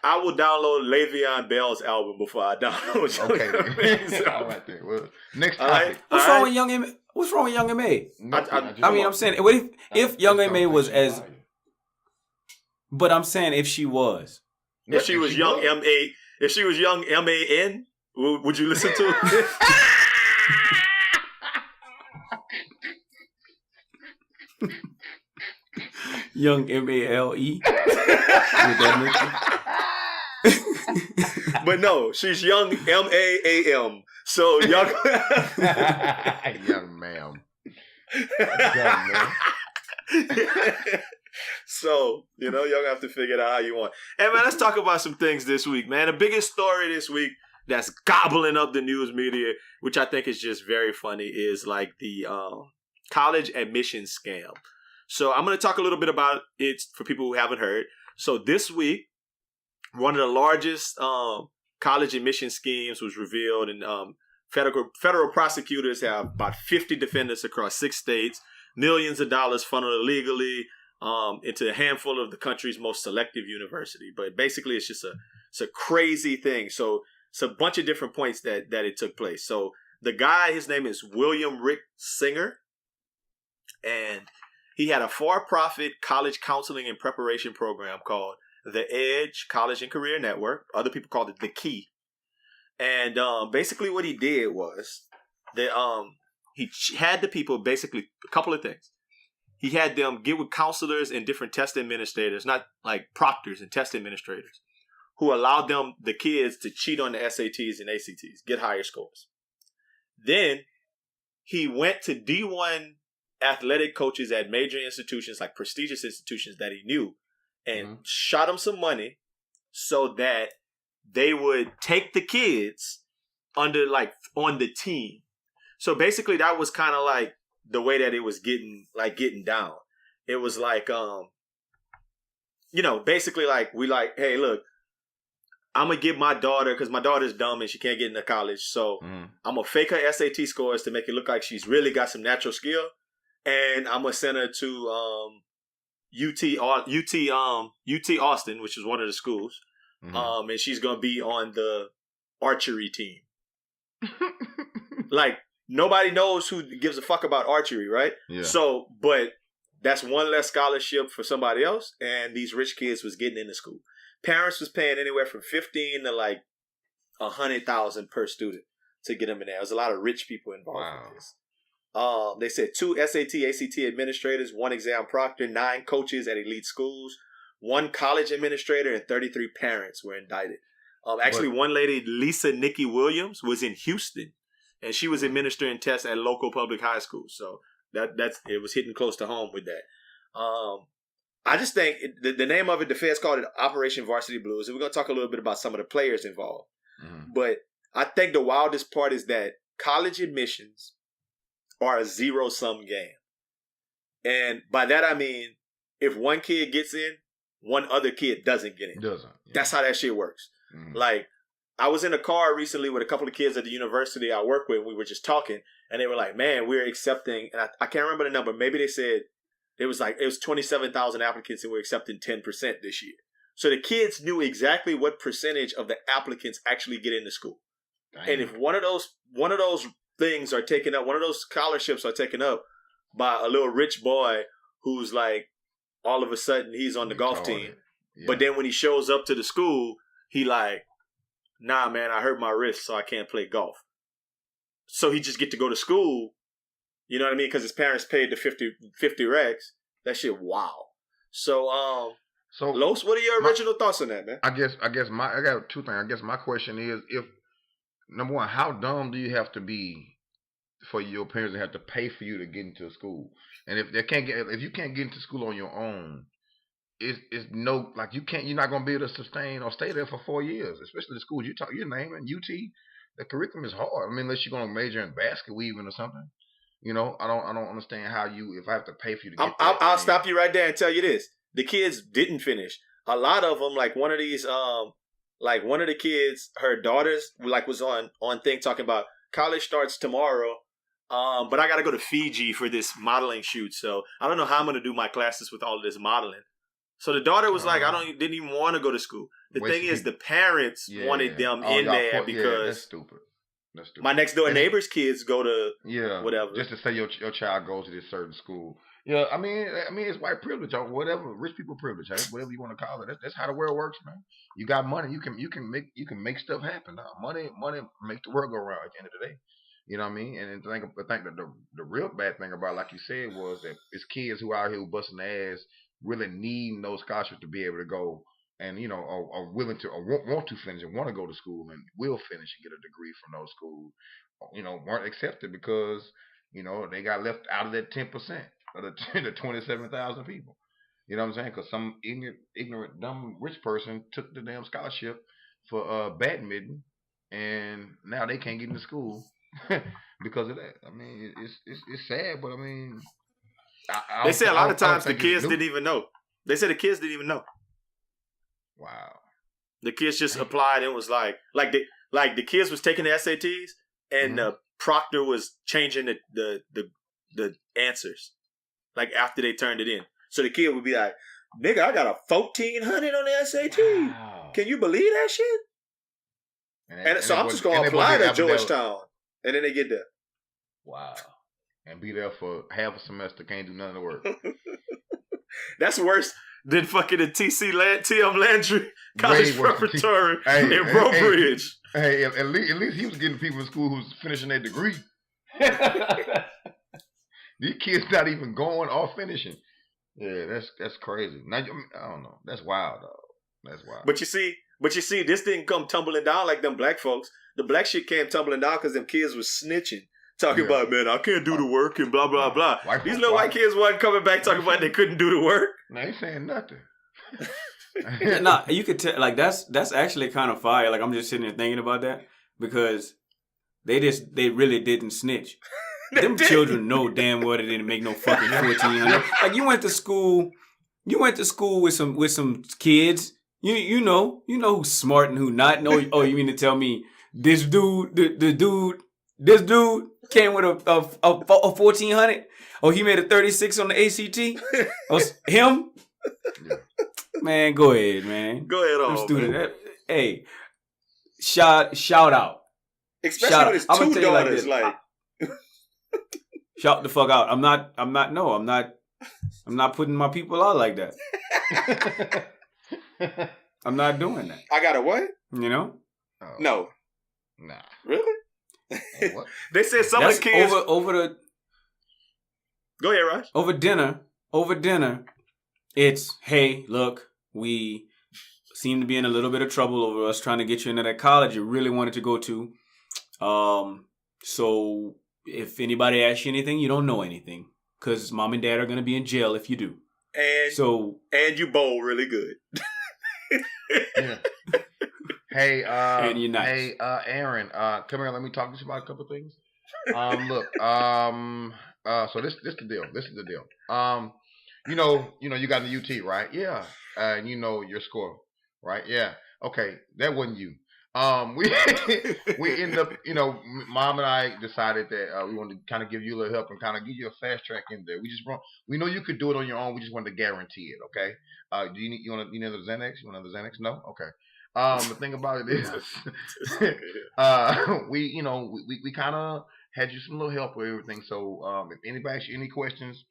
I will download Le'Veon Bell's album before I download Young M.A.'s album. All right then. Well, next topic. What's wrong with Young M.A.? What's wrong with Young M.A.? I'm saying, what if Young M.A. was as... But I'm saying if she was. If she was Young M.A., if she was Young M.A.N., would you listen to it? Young M.A.L.E. But no, she's Young M.A.A.M. So young, young ma'am. So, y'all gonna have to figure it out how you want. Hey man, let's talk about some things this week, man. The biggest story this week that's gobbling up the news media, which I think is just very funny, is like the college admissions scam. So I'm going to talk a little bit about it for people who haven't heard. So this week, one of the largest college admission schemes was revealed, and federal prosecutors have about 50 defendants across 6 states, millions of dollars funneled illegally into a handful of the country's most selective university. But basically, it's a crazy thing. So it's a bunch of different points that it took place. So the guy, his name is William Rick Singer, and he had a for-profit college counseling and preparation program called The Edge College and Career Network. Other people called it The Key. And basically what he did was that he had the people basically a couple of things. He had them get with counselors and different test administrators, not like proctors and test administrators, who allowed the kids to cheat on the SATs and ACTs, get higher scores. Then he went to D1 athletic coaches at major institutions, like prestigious institutions that he knew, and shot them some money so that they would take the kids under, like, on the team. So basically that was kind of like the way that it was getting down. It was like, basically like, we like, hey, look, I'm gonna give my daughter, because my daughter's dumb and she can't get into college, so I'm gonna fake her SAT scores to make it look like she's really got some natural skill, and I'm gonna send her to UT Austin, which is one of the schools, and she's gonna be on the archery team. Like, nobody knows who gives a fuck about archery, right? Yeah. So, but that's one less scholarship for somebody else, and these rich kids was getting into school. Parents was paying anywhere from $15,000 to like $100,000 per student to get them in there. There's a lot of rich people involved in this. They said 2 SAT, ACT administrators, 1 exam proctor, 9 coaches at elite schools, 1 college administrator, and 33 parents were indicted. Actually, one lady, Lisa Nikki Williams, was in Houston, and she was administering tests at local public high schools. So that's it was hitting close to home with that. I just think the name of it, the feds called it Operation Varsity Blues, and we're going to talk a little bit about some of the players involved. But I think the wildest part is that college admissions are a zero-sum game. And by that I mean, if one kid gets in, one other kid doesn't get in. Doesn't. Yeah. That's how that shit works. Like, I was in a car recently with a couple of kids at the university I work with, and we were just talking, and they were like, man, we're accepting, and I can't remember the number, maybe they said, it was 27,000 applicants and we're accepting 10% this year. So the kids knew exactly what percentage of the applicants actually get into school. Damn. And if one of those things are taken up, one of those scholarships are taken up by a little rich boy who's like, all of a sudden he's on the golf team. Yeah. But then when he shows up to the school, he like, nah, man, I hurt my wrist, so I can't play golf. So he just get to go to school. You know what I mean? Because his parents paid the 50 racks. That shit, wow. So Los, what are your original thoughts on that, man? I got 2 things. I guess my question is, if number one, how dumb do you have to be for your parents to have to pay for you to get into school? And if you can't get into school on your own, it's no, like, you're not gonna be able to sustain or stay there for 4 years, especially the schools you're naming, UT. The curriculum is hard. I mean, unless you're gonna major in basket weaving or something. You know, I don't understand how if I have to pay for you to get I'll stop you right there and tell you this. The kids didn't finish. A lot of them, like one of the kids, her daughters, like, was on thing talking about college starts tomorrow, but I got to go to Fiji for this modeling shoot. So I don't know how I'm going to do my classes with all of this modeling. So the daughter was like, didn't even want to go to school. The thing is, the parents wanted them in there because that's stupid. My next door neighbor's kids go to whatever. Just to say your child goes to this certain school. Yeah, I mean it's white privilege or whatever, rich people privilege, hey? Whatever you want to call it. That's how the world works, man. You got money, you can make stuff happen. Now, money makes the world go around at the end of the day. You know what I mean? And I think that the real bad thing about, like you said, was that it's kids who out here who busting their ass, really needing those scholarships to be able to go. And, you know, are willing to, or want to finish and want to go to school and will finish and get a degree from those schools, you know, weren't accepted because, you know, they got left out of that 10% of the 27,000 people. You know what I'm saying? Because some ignorant, dumb, rich person took the damn scholarship for badminton, and now they can't get into school because of that. I mean, it's sad, but I mean, they say a lot of times the kids didn't even know. They said the kids didn't even know. Wow. The kids just applied and was like the kids was taking the SATs and the proctor was changing the answers like after they turned it in. So the kid would be like, nigga, I got a 1,400 on the SAT. Wow. Can you believe that shit? And so I'm just going to apply to Georgetown. And then they get there. Wow. And be there for half a semester, can't do none of the work. That's worse than fucking the TM Landry College Preparatory in Brobridge. Hey, at least he was getting people in school who was finishing their degree. These kids not even going or finishing. Yeah, that's crazy. Now, I don't know. That's wild, though. That's wild. But you see, this didn't come tumbling down like them black folks. The black shit came tumbling down because them kids was snitching. Talking about, man, I can't do the work and blah, blah, blah. These little white kids wasn't coming back talking about they couldn't do the work. They ain't saying nothing. Nah, you could tell, like, that's actually kind of fire. Like, I'm just sitting there thinking about that because they really didn't snitch. Them children know damn well they didn't make no fucking 1,400. Like, you went to school with some kids You know who's smart and who not. No, oh, you mean to tell me this dude, this dude came with a 1400? Oh, he made a 36 on the ACT? Oh, him? Yeah. Man, go ahead, man. Go ahead Them on, student, man. hey, shout out. Especially Shout with his out. I'ma two tell you like daughters. this. Like, Shout the fuck out. I'm not putting my people out like that. I'm not doing that. I got a what? You know? Oh, No. Nah. Really? Oh, what? They said some That's of the kids. Go ahead, Raj. over dinner, it's, hey, look, we seem to be in a little bit of trouble over us trying to get you into that college you really wanted to go to. So if anybody asks you anything, you don't know anything. Because mom and dad are going to be in jail if you do. And you bowl really good. Yeah. Hey, And you're nice. Hey, Aaron, come here. Let me talk to you about a couple of things. Look, so this the deal. This is the deal. You know, you got the UT, right? Yeah. And you know your score, right? Yeah. Okay, that wasn't you. We ended up, Mom and I decided that we wanted to kind of give you a little help and kind of give you a fast track in there. We know you could do it on your own. We just wanted to guarantee it. Okay. Do you need the Xanax? You want another Xanax? No. Okay. The thing about it is, we kind of had you some little help with everything. So, if anybody asks you any questions,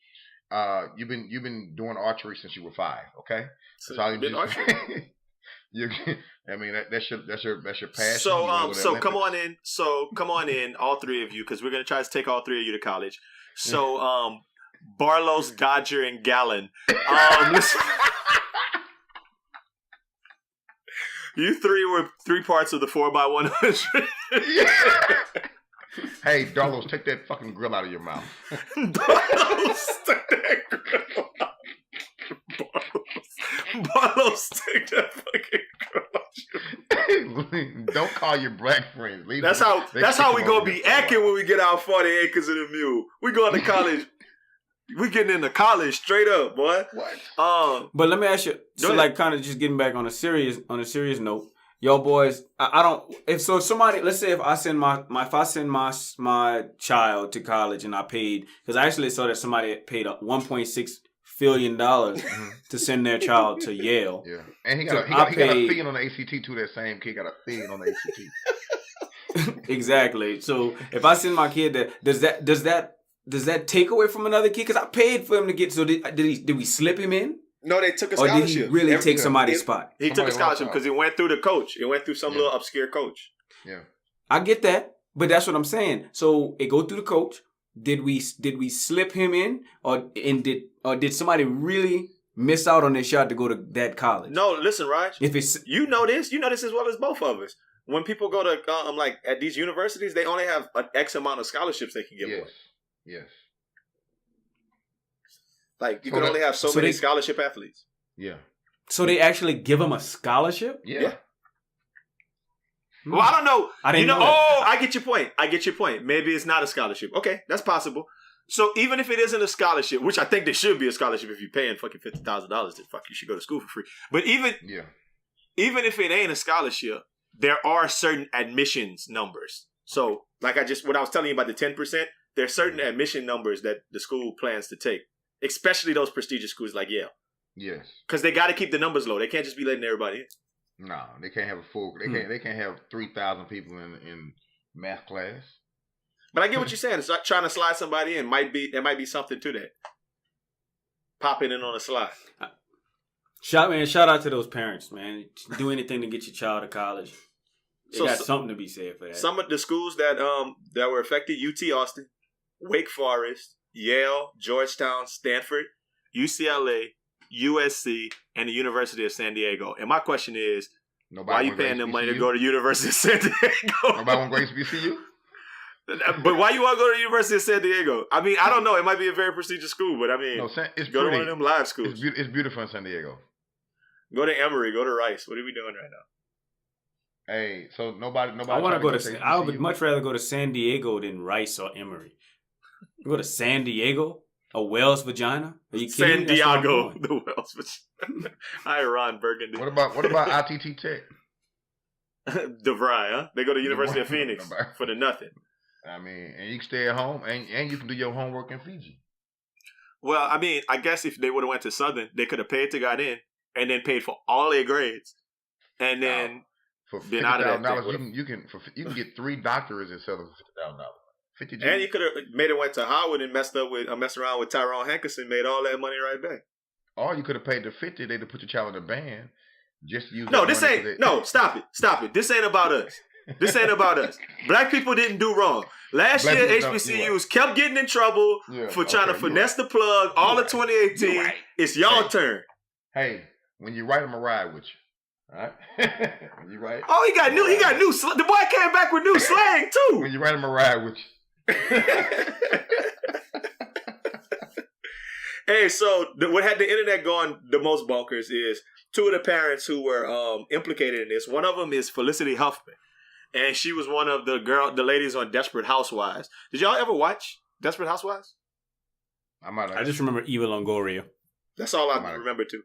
you've been doing archery since you were 5. Okay. That's all you been do. archery? I mean, that's your passion. So come on in. So come on in, all three of you, because we're gonna try to take all three of you to college. So, Barlow's, Dodger, and Gallon. Listen, you three were 3 parts of the 4x100. Hey, Darlos, take that fucking grill out of your mouth. Barlow's, take that grill out. Barlow's, take that fucking grill out. Don't call your black friends. Leave That's them. how we gonna be acting when we get our 40 acres of the mule. We going to college. We getting into college straight up, boy. What? But let me ask you, so ahead. like kind of just getting back on a serious note, y'all boys, I don't, if somebody, let's say if I send my child to college and I paid, because I actually saw that somebody had paid $1.6 billion to send their child to Yale. Yeah, and he So got a paid- fee on the ACT too. That same kid got a fee on the ACT. Exactly. So if I send my kid there, does that take away from another kid? Because I paid for him to get. So did we slip him in, No, they took a or scholarship. did he really take somebody's spot? He took a scholarship because he went through the coach. It went through some little obscure coach. Yeah. I get that, but that's what I'm saying. So it go through the coach. Did we slip him in, or did somebody really miss out on their shot to go to that college? No, listen, Raj. If it's You know this as well as both of us. When people go to like at these universities, they only have an X amount of scholarships they can give away. Yes. Like you So can that- only have so so many they- scholarship athletes. Yeah. so they actually give him a scholarship. Yeah. Well, I don't know. I didn't know that. Oh, I get your point. Maybe it's not a scholarship. Okay, that's possible. So even if it isn't a scholarship, which I think there should be a scholarship if you're paying fucking $50,000, then fuck you should go to school for free. But even if it ain't a scholarship, there are certain admissions numbers. So like what I was telling you about the 10%, there are certain admission numbers that the school plans to take, especially those prestigious schools like Yale. Yes. Because they got to keep the numbers low. They can't just be letting everybody in. No, they can't have a full. They can't have 3,000 people in math class. But I get what you're saying. It's like trying to slide somebody in. There might be something to that. Popping in on a slide. Shout out to those parents, man. Do anything to get your child to college. They got something to be said for that. Some of the schools that were affected: UT Austin, Wake Forest, Yale, Georgetown, Stanford, UCLA, USC, and the University of San Diego. And my question is, why are you paying them money to go to University of San Diego? Nobody want to go to HBCU? But why you want to go to the University of San Diego? I mean, I don't know. It might be a very prestigious school, but I mean, it's go pretty. to one of them live schools. It's beautiful in San Diego. Go to Emory. Go to Rice. What are we doing right now? Hey, so nobody. I want to go to. I would much rather go to San Diego than Rice or Emory. You go to San Diego. A whale's vagina? Are you San kidding me? That's where I'm Diego, going. the Wells. Hi, Ron Burgundy. What about ITT Tech? DeVry, huh? They go to University of Phoenix for the nothing. I mean, and you can stay at home, and you can do your homework in Fiji. Well, I mean, I guess if they would have went to Southern, they could have paid to got in and then paid for all their grades, and then for been out of that $50,000, you can get 3 doctorates instead of $50,000. And he could have made it went to Howard and messed around with Tyrone Hankerson, made all that money right back. Or you could have paid the $50,000 they'd put your child in a band. Just use no, this ain't. No, stop it. This ain't about us. This ain't about us. Black people didn't do wrong. Last year, HBCUs kept getting in trouble for trying to finesse the plug all of 2018. It's y'all turn. Hey, when you write, I'm going to ride with you. All right? When you write. Oh, he got new. The boy came back with new slang, too. When you write, I'm going to ride with you. Hey, so what had the internet going the most bonkers is 2 of the parents who were implicated in this. One of them is Felicity Huffman, and she was one of the ladies on Desperate Housewives. Did y'all ever watch Desperate Housewives? I just remember Eva Longoria. That's all I remember too.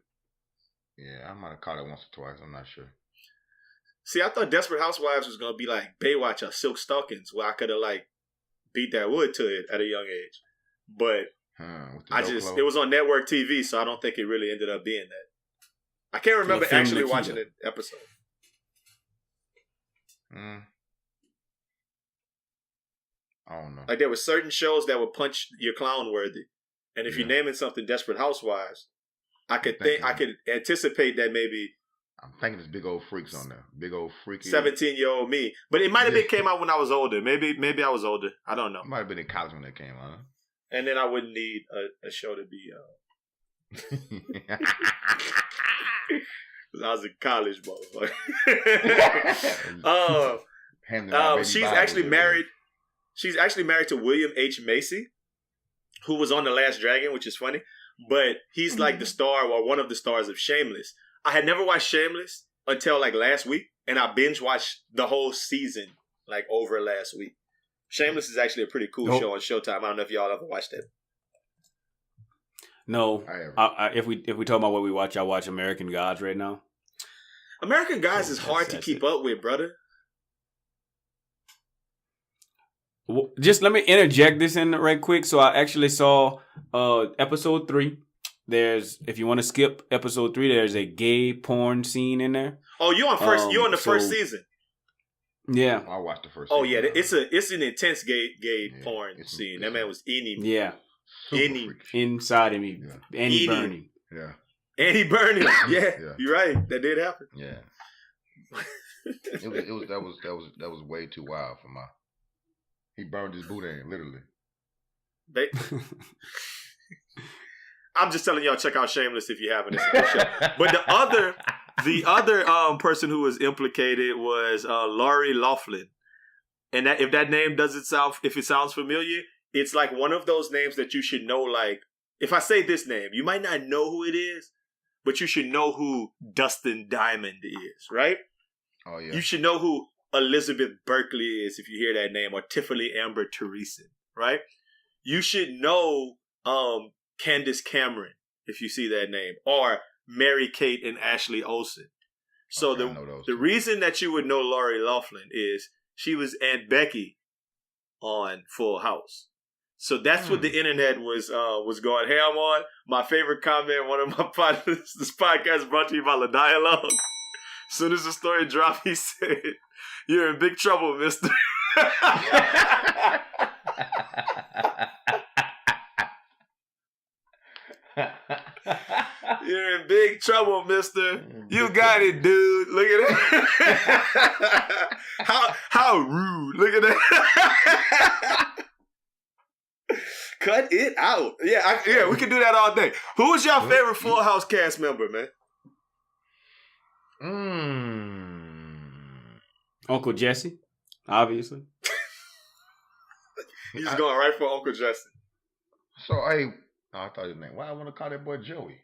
Yeah, I might have caught it once or twice. I'm not sure. See, I thought Desperate Housewives was gonna be like Baywatch or Silk Stockings, where I could have like beat that wood to it at a young age, but it was on network TV, so I don't think it really ended up being that. I can't remember actually watching an episode. I don't know. Like there were certain shows that would punch your clown worthy, and if you're naming something Desperate Housewives, I could anticipate that maybe. I'm thinking there's big old freaks on there. Big old freaky 17-year-old me, but it might have came out when I was older. Maybe I was older. I don't know. It might have been in college when that came out. Huh? And then I wouldn't need a show to be. I was in college, motherfucker. She's actually married. She's actually married to William H. Macy, who was on The Last Dragon, which is funny. But he's like the star or one of the stars of Shameless. I had never watched Shameless until like last week, and I binge watched the whole season like over last week. Shameless is actually a pretty cool show on Showtime. I don't know if y'all ever watched it. No, if we talk about what we watch, I watch American Gods right now. American Gods is hard to keep up with, brother. Just let me interject this in right quick. So I actually saw episode 3. If you want to skip episode 3, there's a gay porn scene in there. Oh, you on the first season? Yeah, I watched the first. Oh yeah, it's an intense gay porn scene. That man was eating. Yeah, inside of me, yeah. Annie burning. Yeah, Annie burning. Yeah, you're right. That did happen. Yeah, that was way too wild for my. He burned his Boudin, literally. I'm just telling y'all, check out Shameless if you haven't. It's a good show. But the other person who was implicated was Lori Loughlin, and that if that name if it sounds familiar, it's like one of those names that you should know. Like if I say this name, you might not know who it is, but you should know who Dustin Diamond is, right? Oh yeah. You should know who Elizabeth Berkley is if you hear that name, or Tiffany Amber Thiessen, right? You should know Candace Cameron if you see that name, or Mary Kate and Ashley Olsen. So the reason that you would know Lori Loughlin is she was Aunt Becky on Full House. So that's what the internet was going ham on. My favorite comment, one of my podcasts, this podcast brought to you by La Dialogue. As soon as the story dropped, he said, "You're in big trouble, mister." You're in big trouble, mister. You got it, dude. Look at that. How rude. Look at that. Cut it out. Yeah, we can do that all day. Who was your favorite Full House cast member, man? Uncle Jesse, obviously. He's going right for Uncle Jesse. So, I thought his name. Why I want to call that boy Joey?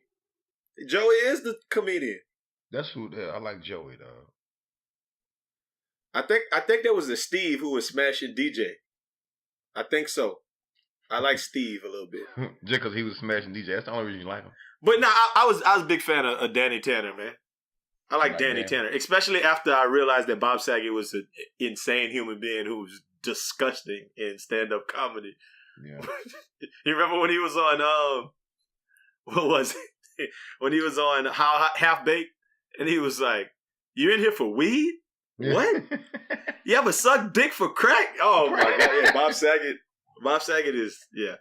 Joey is the comedian. That's who. I like Joey though. I think there was a Steve who was smashing DJ. I think so. I like Steve a little bit. Just because he was smashing DJ. That's the only reason you like him. But no, I was a big fan of Danny Tanner, man. I like Danny Dan. Tanner, especially after I realized that Bob Saget was an insane human being who was disgusting in stand-up comedy. Yeah. You remember when he was on what was it? When he was on Half Baked, and he was like, "You in here for weed? Yeah. What? You ever suck dick for crack?" Oh my god, yeah, Bob Saget is Yeah.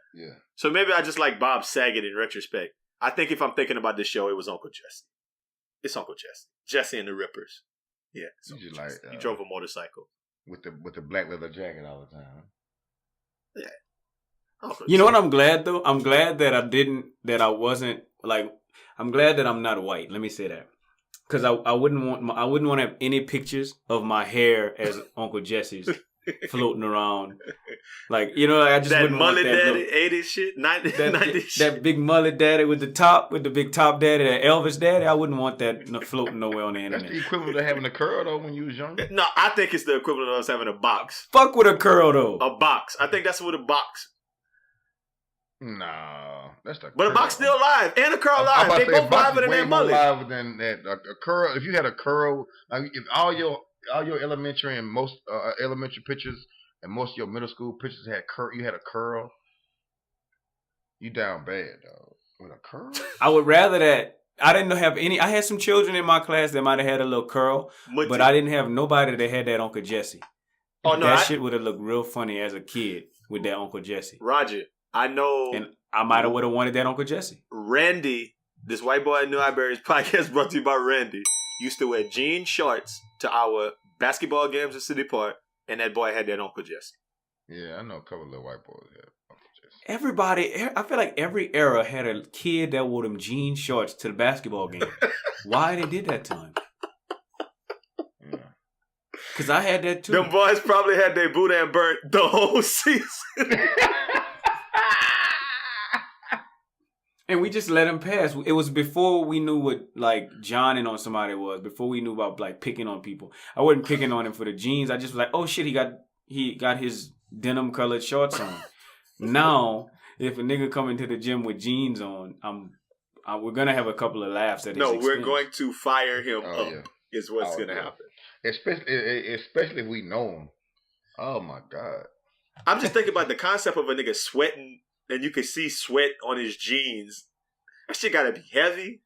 So maybe I just like Bob Saget in retrospect. I think if I'm thinking about this show, it was Uncle Jesse. It's Uncle Jesse. Jesse and the Rippers. Yeah. You just like he drove a motorcycle. with the black leather jacket all the time. Yeah. Uncle You know Jesse. what I'm glad though? I'm glad that I'm glad that I'm not white. Let me say that. Because I wouldn't want to have any pictures of my hair as Uncle Jesse's floating around. Like, you know, I just that wouldn't want mullet that daddy, look. 80s shit, 90s shit. That big mullet daddy with the big top daddy, that Elvis daddy. I wouldn't want that floating nowhere on the That's internet. the equivalent of having a curl though when you was younger. No, I think it's the equivalent of us having a box. Fuck with a curl though. A box. I think that's what a box. No, that's the. But curl. a box still live. And a curl I'm live. about They to say a both box liver is than way that more mullet. live than that. A curl. If you had a curl, like if all your elementary and most elementary pictures and most of your middle school pictures had curl, you had a curl. You down bad, dog. With a curl. I would rather that. I didn't have any. I had some children in my class that might have had a little curl, but I didn't have nobody that had that Uncle Jesse. Oh, no, that shit would have looked real funny as a kid with that Uncle Jesse. Roger, I know. And I might have would have wanted that Uncle Jesse. Randy, this white boy in New Iberia podcast brought to you by Randy, used to wear jean shorts to our basketball games at City Park, and that boy had that Uncle Jesse. Yeah, I know a couple of little white boys have Uncle Jesse. Everybody, I feel like every era had a kid that wore them jean shorts to the basketball game. Why they did that to him? Yeah. Because I had that too. Them boys probably had their boudin burnt the whole season. And we just let him pass. It was before we knew what like Johnning on somebody was. Before we knew about like picking on people. I wasn't picking on him for the jeans. I just was like, oh shit, he got his denim colored shorts on. Now, if a nigga come into the gym with jeans on, we're gonna have a couple of laughs at his No, we're expense. going to fire him up. Yeah. Is what's gonna yeah. happen. Especially if we know him. Oh my god. I'm just thinking about the concept of a nigga sweating, and you can see sweat on his jeans. That shit gotta be heavy.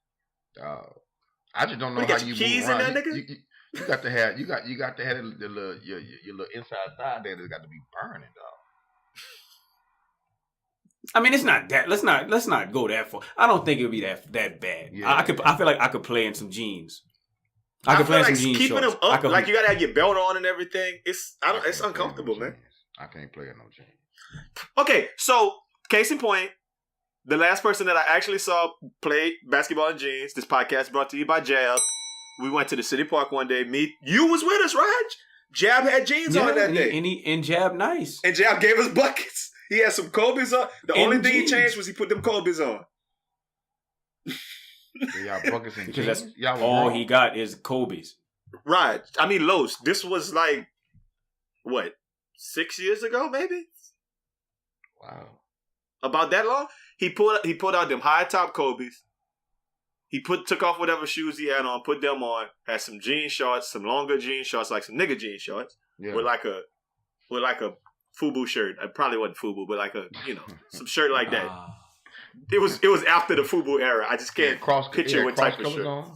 I just don't know You how got you keys move in around. that nigga? You got to have your little inside thigh there that's got to be burning, dog. I mean, it's not that. Let's not go that far. I don't think it would be that bad. Yeah. I feel like I could play in some jeans. I could feel play in like some jeans keeping shorts. them up, like you gotta have your belt on and everything. It's uncomfortable, man. I can't play in no jeans. Okay, so case in point, the last person that I actually saw play basketball in jeans. This podcast brought to you by Jab. We went to the City Park one day. You was with us, Raj. Jab had jeans on that day. And Jab nice. And Jab gave us buckets. He had some Kobe's on. The And only thing jeans. he changed was he put them Kobe's on. Y'all buckets and Because jeans. that's Y'all was all wrong. he got is Kobe's. Right. I mean, Los. This was like, what, 6 years ago, maybe? Wow. About that long? He pulled out them high top Kobe's. He took off whatever shoes he had on, put them on, had some jean shorts, some longer jean shorts, like some nigga jean shorts, Yeah. with like a FUBU shirt. It probably wasn't FUBU, but like some shirt like that. It was after the FUBU era. I just can't picture what type of shirt. On.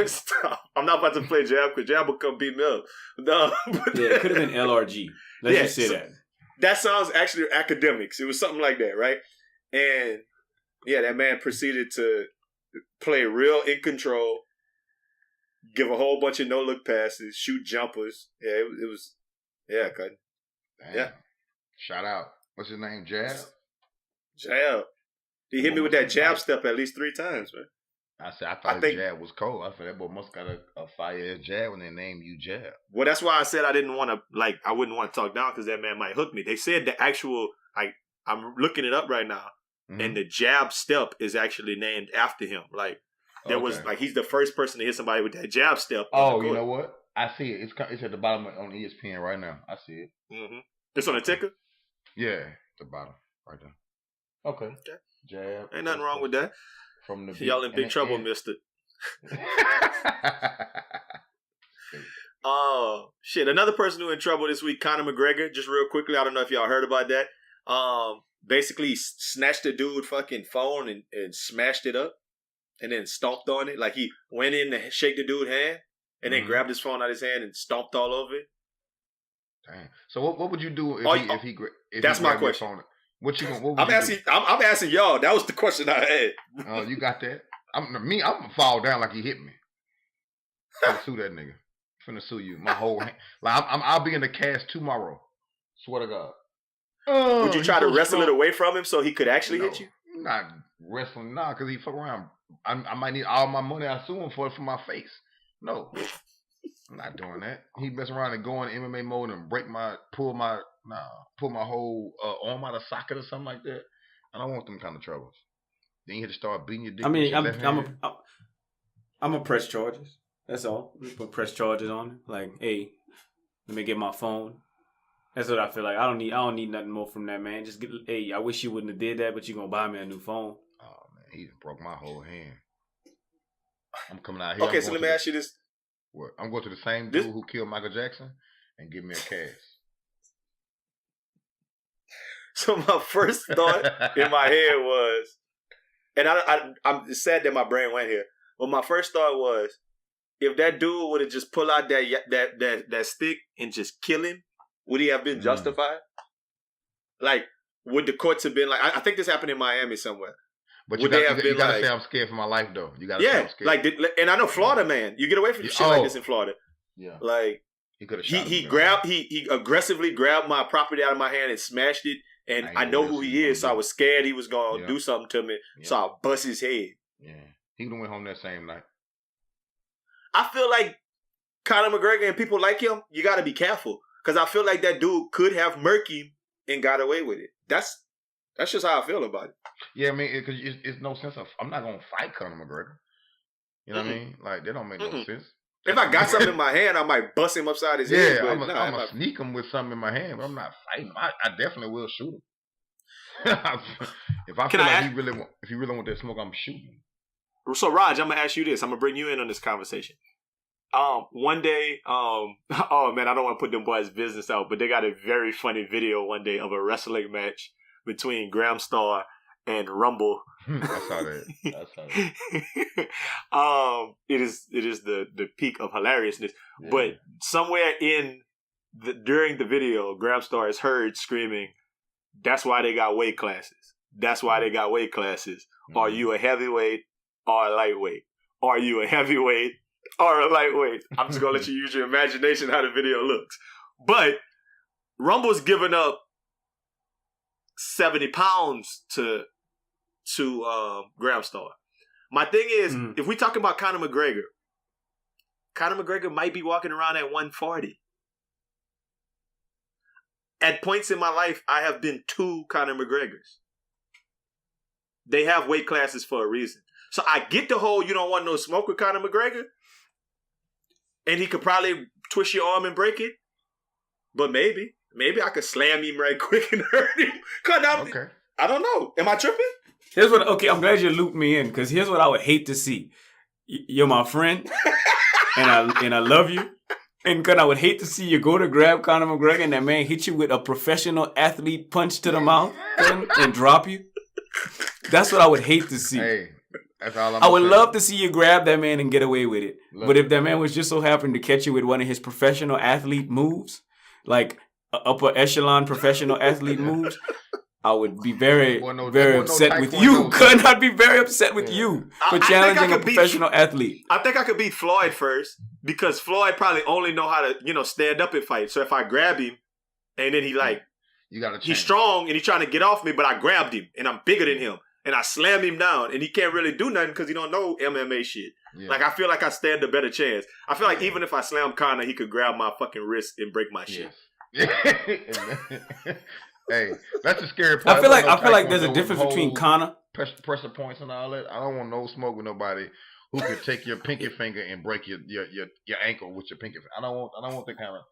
Stop. I'm not about to play Jab because Jab will come beat me up. No, but Yeah, it could have been LRG. Let's just say that. That sounds actually academics. It was something like that, right? And yeah, that man proceeded to play real in control, give a whole bunch of no-look passes, shoot jumpers. Yeah, it was, cut. Damn. Yeah. Shout out. What's his name? Jab? Jab. He hit me with that jab step at least 3 times, man. I thought his jab was cold. I said that boy must got a fire jab when they named you Jab. Well, that's why I said I wouldn't want to talk down because that man might hook me. They said the actual, I'm looking it up right now, and the jab step is actually named after him. Like, there was, he's the first person to hit somebody with that jab step. Oh, you know what? I see it. It's at the bottom on ESPN right now. I see it. Mm-hmm. It's on the ticker? Yeah, the bottom. Right there. Okay. Jab. Ain't nothing wrong with that. From the Y'all in big trouble, mister. Oh, shit. Another person who in trouble this week, Conner McGregor, just real quickly. I don't know if y'all heard about that. Basically snatched the dude fucking phone and smashed it up and then stomped on it. Like he went in to shake the dude's hand and then grabbed his phone out of his hand and stomped all over it. Dang. So what would you do if he that's my question. What would I'm asking y'all. That was the question I had. Oh, you got that? I'm gonna fall down like he hit me. I'm gonna sue that nigga. I'm finna sue you. My whole hand. Like I'll be in the cast tomorrow. Swear to God. Would you try to wrestle it away from him so he could actually hit you? Not wrestling, because he fuck around. I might need all my money I sue him for my face. No, I'm not doing that. He mess around and go in MMA mode and pull my whole arm out of socket or something like that. I don't want them kind of troubles. Then you have to start beating your dick. I mean, I'm a press charges. That's all. Put press charges on him. Like, hey, let me get my phone. That's what I feel like. I don't need nothing more from that man. Just hey, I wish you wouldn't have did that, but you gonna buy me a new phone. Oh man, he just broke my whole hand. I'm coming out here. Okay, so let me ask you this. What? I'm going to the same dude who killed Michael Jackson and give me a cast. So my first thought in my head was, and I'm sad that my brain went here, but my first thought was, if that dude would have just pulled out that stick and just kill him, would he have been justified? Like, would the courts have been like? I think this happened in Miami somewhere. But you gotta say I'm scared for my life, though. You gotta say I'm scared. And I know Florida, man. You get away from shit like this in Florida. Yeah. Like he could have. He aggressively grabbed my property out of my hand and smashed it. And I know who he is, so I was scared he was gonna do something to me. Yeah. So I bust his head. Yeah, he would have went home that same night. I feel like Conner McGregor and people like him, you got to be careful. Because I feel like that dude could have murked him and got away with it. That's just how I feel about it. Yeah, I mean, because it's no sense of, I'm not going to fight Conner McGregor. You know what I mean? Like, that don't make no sense. If I got something in my hand, I might bust him upside his head. Yeah, I'm going to sneak him with something in my hand, but I'm not fighting him. I definitely will shoot him. If I feel like if he really want that smoke, I'm shooting him. So, Raj, I'm going to ask you this. I'm going to bring you in on this conversation. One day, oh man, I don't want to put them boys' business out, but they got a very funny video one day of a wrestling match between Graham Star and Rumble. I saw that. It is the peak of hilariousness. Yeah. But somewhere during the video, Graham Star is heard screaming, "That's why they got weight classes. That's why they got weight classes. Mm-hmm. Are you a heavyweight or a lightweight? Are you a heavyweight or a lightweight?" I'm just gonna let you use your imagination how the video looks. But Rumble's giving up 70 pounds to Graham Star. My thing is, if we talking about Conner McGregor might be walking around at 140. At points in my life, I have been 2 Conner McGregors. They have weight classes for a reason. So I get the whole you don't want no smoke with Conner McGregor. And he could probably twist your arm and break it. But maybe I could slam him right quick and hurt him. Okay. I don't know. Am I tripping? I'm glad you looped me in, because here's what I would hate to see. You're my friend, and I love you. And I would hate to see you go to grab Conner McGregor and that man hit you with a professional athlete punch to the mouth and drop you. That's what I would hate to see. Hey, that's all I would love to see you grab that man and get away with it. But if that man was just so happened to catch you with one of his professional athlete moves, like upper echelon professional athlete moves, I would be very upset with you. Could not be very upset with you for challenging a professional athlete. I think I could beat Floyd first, because Floyd probably only know how to, stand up and fight. So if I grab him and then he's strong and he's trying to get off me, but I grabbed him and I'm bigger than him and I slam him down and he can't really do nothing because he don't know MMA shit. Yeah. Like, I feel like I stand a better chance. I feel like even if I slam Conner, he could grab my fucking wrist and break my shit. Hey, that's the scary part. I feel like there's a difference between Conner pressure points and all that. I don't want no smoke with nobody who could take your pinky finger and break your ankle with your pinky finger. I don't want that kind of.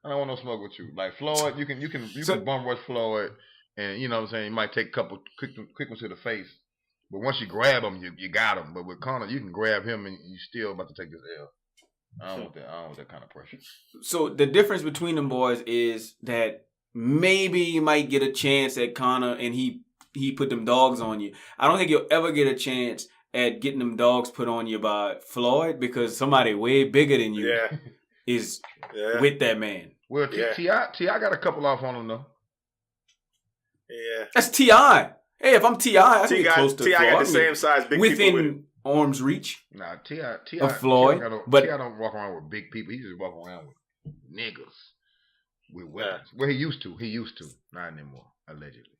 I don't want no smoke with you. Like Floyd, you can bum rush Floyd And you know what I'm saying, you might take a couple quick ones to the face. But once you grab him, you got him. But with Conner, you can grab him and you still about to take this L. I don't want that kind of pressure. So the difference between them boys is that maybe you might get a chance at Conner and he put them dogs on you. I don't think you'll ever get a chance at getting them dogs put on you by Floyd because somebody way bigger than you is with that man. Well, T.I. got a couple off on him though. Yeah, that's T.I. Hey, if I'm T.I., I can get close to T.I. Floyd. got the same size big people with within arm's reach. Nah, T.I. of Floyd. T.I. don't walk around with big people. He just walk around with niggas with weapons. Well, he used to. Not anymore, allegedly.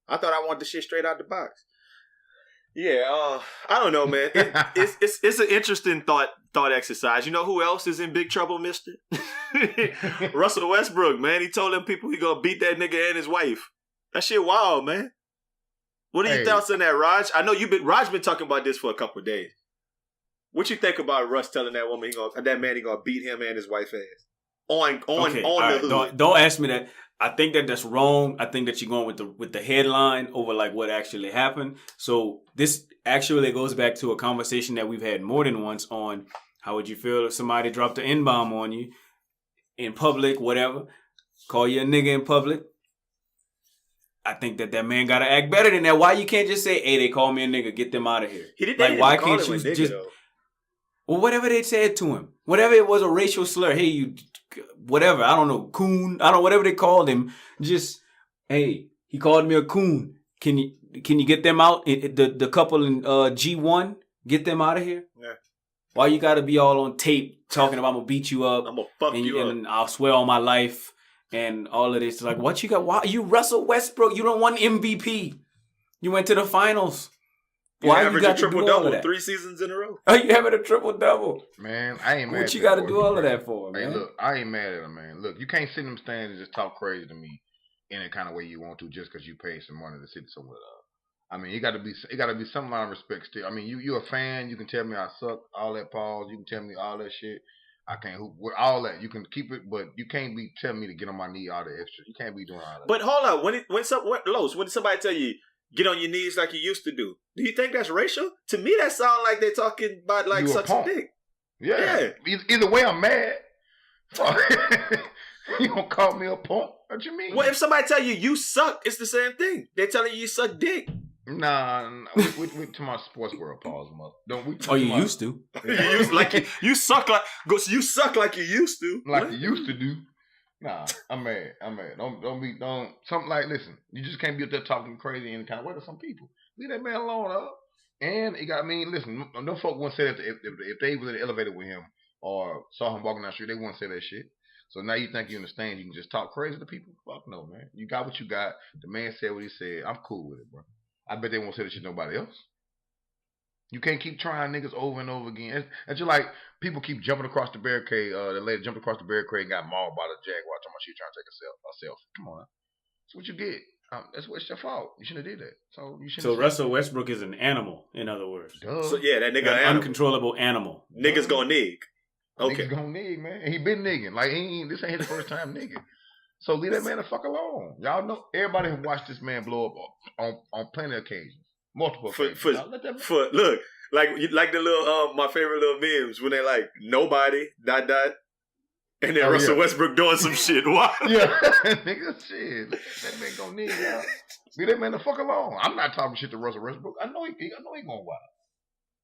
I thought I wanted the shit straight out the box. Yeah, I don't know, man. It's an interesting thought exercise. You know who else is in big trouble, mister? Russell Westbrook, man. He told them people he gonna beat that nigga and his wife. That shit wild, man. What are your thoughts on that, Raj? I know Raj been talking about this for a couple of days. What you think about Russ telling that woman he gonna beat him and his wife ass? On the hood. Don't ask me that. I think that's wrong. I think that you're going with the headline over like what actually happened. So this actually goes back to a conversation that we've had more than once on how would you feel if somebody dropped an N-bomb on you in public, whatever, call you a nigga in public. I think that man got to act better than that. Why you can't just say, hey, they call me a nigga, get them out of here. Why can't you just... Well, whatever they said to him, whatever it was a racial slur, hey, you, whatever, I don't know, coon, whatever they called him, just, hey, he called me a coon. Can you get them out? The couple in G1, get them out of here? Yeah. Why you got to be all on tape talking about I'm going to beat you up? I'm going to fuck you up. And I'll swear on my life and all of this. Like, what you got? Why you Russell Westbrook? You don't want MVP. You went to the finals. Why you got a triple-double 3 seasons in a row? Oh, you having a triple-double? Man, I ain't mad. What you got to do all of that for, man? Hey, look, I ain't mad at him, man. Look, you can't sit in them stands and just talk crazy to me any kind of way you want to just because you paid some money to sit somewhere else. I mean, it got to be some line of respect still. I mean, you're a fan. You can tell me I suck, all that pause. You can tell me all that shit. I can't hoop with all that. You can keep it, but you can't be telling me to get on my knee all the extra. You can't be doing all that. But hold on, when somebody tell you get on your knees like you used to do you think that's racial? To me, that sounds like they're talking about like such a dick. Yeah. Either way, I'm mad. You gonna call me a punk? What you mean? Well, if somebody tell you suck, it's the same thing. They're telling you suck dick. Nah, we to my sports world pause, mother. Don't we? Oh, you used to. You suck like you used to. Like you used to do. Nah, I'm mad. Don't something like listen. You just can't be up there talking crazy any kind of way to some people. Leave that man alone, up. And listen. No folk wouldn't say that if they was in the elevator with him or saw him walking down the street, they wouldn't say that shit. So now you think you understand? You can just talk crazy to people? Fuck no, man. You got what you got. The man said what he said. I'm cool with it, bro. I bet they won't say that shit to nobody else. You can't keep trying niggas over and over again. It's just like people keep jumping across the barricade. The lady jumped across the barricade and got mauled by the Jaguar. Talking about she trying to take a selfie. Come on, that's what you get. It's your fault. You shouldn't have did that. So you shouldn't. So Russell Westbrook is an animal, in other words. Duh. So yeah, that nigga an uncontrollable animal. Niggas gonna nig. Okay. Niggas gonna nig, man. And he been nigging. Like this ain't his first time nigging. So leave that man the fuck alone. Y'all know everybody have watched this man blow up on plenty of occasions, multiple occasions. Look, like the little my favorite little memes when they like nobody ... and then Russell Westbrook doing some shit. Why? Yeah, nigga, shit. That man gonna need y'all. Leave that man the fuck alone. I'm not talking shit to Russell Westbrook. I know he gonna wild.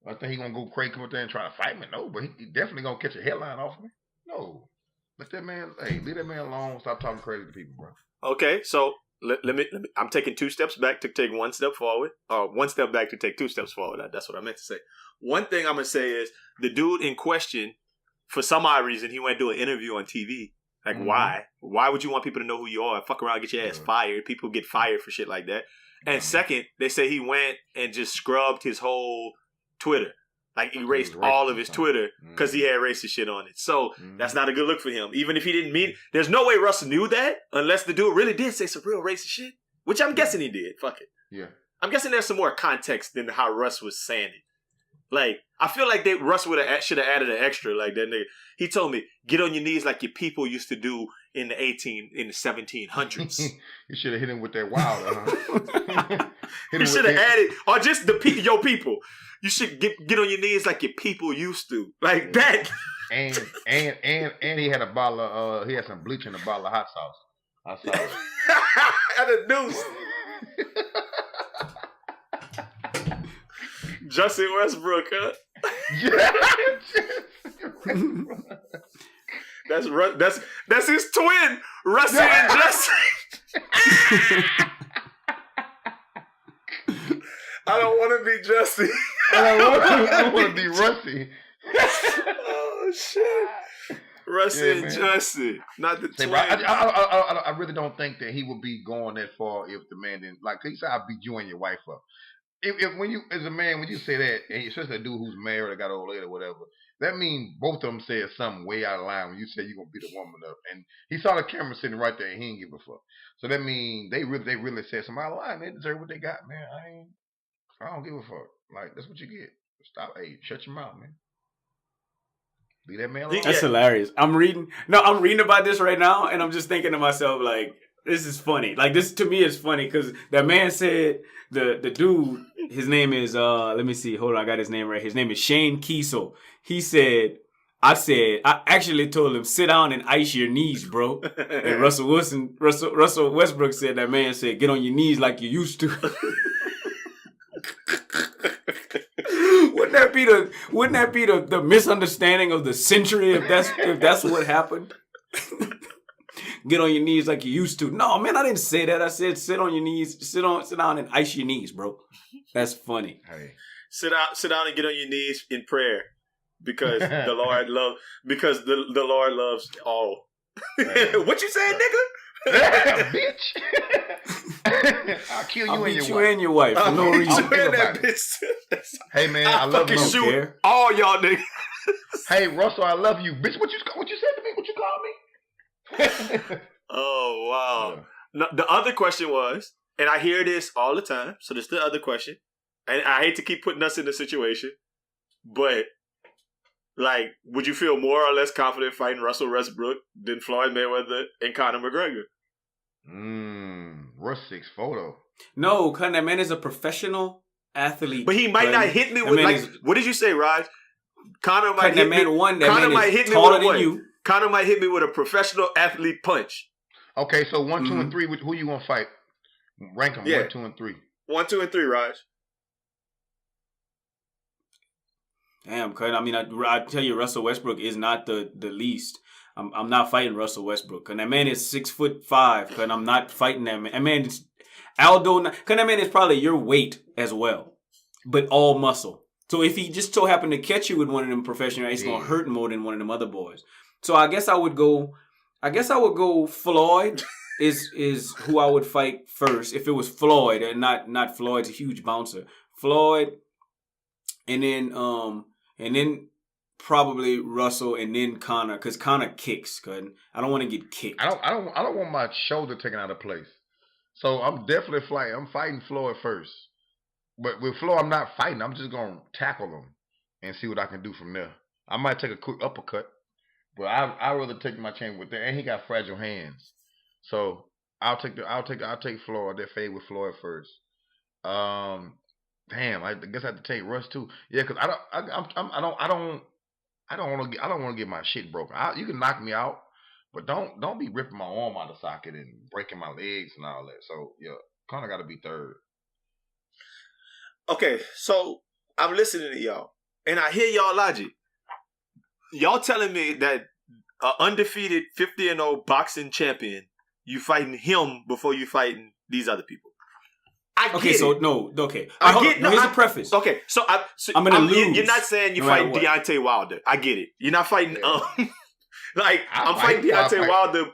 I think he gonna go crazy, come up there and try to fight me. No, but he definitely gonna catch a headline off me. No. Let that man, leave that man alone. Stop talking crazy to people, bro. Okay, so let me. I'm taking 2 steps back to take 1 step forward, or 1 step back to take 2 steps forward. That's what I meant to say. One thing I'm gonna say is the dude in question, for some odd reason, he went to do an interview on TV. Like, why? Why would you want people to know who you are? Fuck around, get your ass fired. People get fired for shit like that. And second, they say he went and just scrubbed his whole Twitter. Like, erased all of his Twitter because he had racist shit on it. So, that's not a good look for him. Even if he didn't mean it. There's no way Russell knew that unless the dude really did say some real racist shit. Which I'm guessing he did. Fuck it. Yeah. I'm guessing there's some more context than how Russ was saying it. Like, I feel like Russ should have added an extra like that nigga. He told me, get on your knees like your people used to do in the 1700s. You should have hit him with that Wilder, huh? You should have added, or just your people. You should get on your knees like your people used to, like that. And he had a bottle of he had some bleach in a bottle of hot sauce. I saw it. At a deuce. Justin Westbrook, huh? That's his twin, Russell and Justin. I don't want to be Justin. I want to be Rusty. Oh shit. Russell and Justin, not the twin. Bro, I really don't think that he would be going that far if the man didn't like. He said, "I'll beat you and your wife up." If when you as a man, when you say that, and especially a dude who's married or got an old lady or whatever, that means both of them said something way out of line when you say you're gonna beat a woman up. And he saw the camera sitting right there, and he didn't give a fuck. So that means they really said something out of line. They deserve what they got, man. I don't give a fuck. Like that's what you get. Stop. Hey, shut your mouth, man. Leave that man alone. That's hilarious. I'm reading about this right now, and I'm just thinking to myself, like, this is funny. Like, this to me is funny because that man said the dude, his name is let me see, hold on, I got his name right. His name is Shane Kiesel. He said, I actually told him, sit down and ice your knees, bro. And Russell Westbrook said, that man said, get on your knees like you used to. Wouldn't that be the misunderstanding of the century if that's what happened? Get on your knees like you used to. No, man, I didn't say that. I said sit on your knees, sit down and ice your knees, bro. That's funny. Hey. Sit down and get on your knees in prayer because the Lord loves all. Hey. What you saying, nigga? Bitch. I'll kill you, and your wife for no reason. Hey man, I love you. Shoot all y'all niggas. Hey Russell, I love you, bitch. What you said to me? What you called me? Oh wow. No, the other question was, and I hear this all the time, so this is the other question. And I hate to keep putting us in the situation, but like, would you feel more or less confident fighting Russell Westbrook than Floyd Mayweather and Conner McGregor? Russ 6'4". No, cause that man is a professional athlete. But he might not hit me with like. What did you say, Raj? Conner might hit me. Conner might hit me with what? Conner might hit me with a professional athlete punch. Okay, so 1, 2, and 3. Who you gonna fight? Rank them. 1, 2, and 3. 1, 2, and 3, Raj. Damn, cuz I mean, I tell you, Russell Westbrook is not the least. I'm not fighting Russell Westbrook, cause that man is 6'5", cuz I'm not fighting that man. That man is Aldo, cuz that man is probably your weight as well, but all muscle. So if he just so happened to catch you with one of them professional, it's gonna hurt more than one of them other boys. So I guess I would go Floyd is who I would fight first if it was Floyd and not Floyd's a huge bouncer. Floyd, and then probably Russell, and then Conner, because Conner kicks. Cause I don't want to get kicked. I don't want my shoulder taken out of place. So I'm definitely fighting. I'm fighting Floyd first. But with Floyd, I'm not fighting. I'm just gonna tackle him and see what I can do from there. I might take a quick uppercut, but I'd rather take my chance with that. And he got fragile hands, so I'll take Floyd. That fade with Floyd first. Damn, I guess I have to take Russ too. Yeah, because I don't want to get my shit broken. You can knock me out, but don't be ripping my arm out of the socket and breaking my legs and all that. So yeah, Conner got to be third. Okay, so I'm listening to y'all, and I hear y'all logic. Y'all telling me that an undefeated 50-0 boxing champion, you fighting him before you fighting these other people. Here's a preface. Okay, so I'm gonna lose. You're not saying you're fighting Deontay Wilder. I get it. You're not fighting. I'm fighting Deontay Wilder.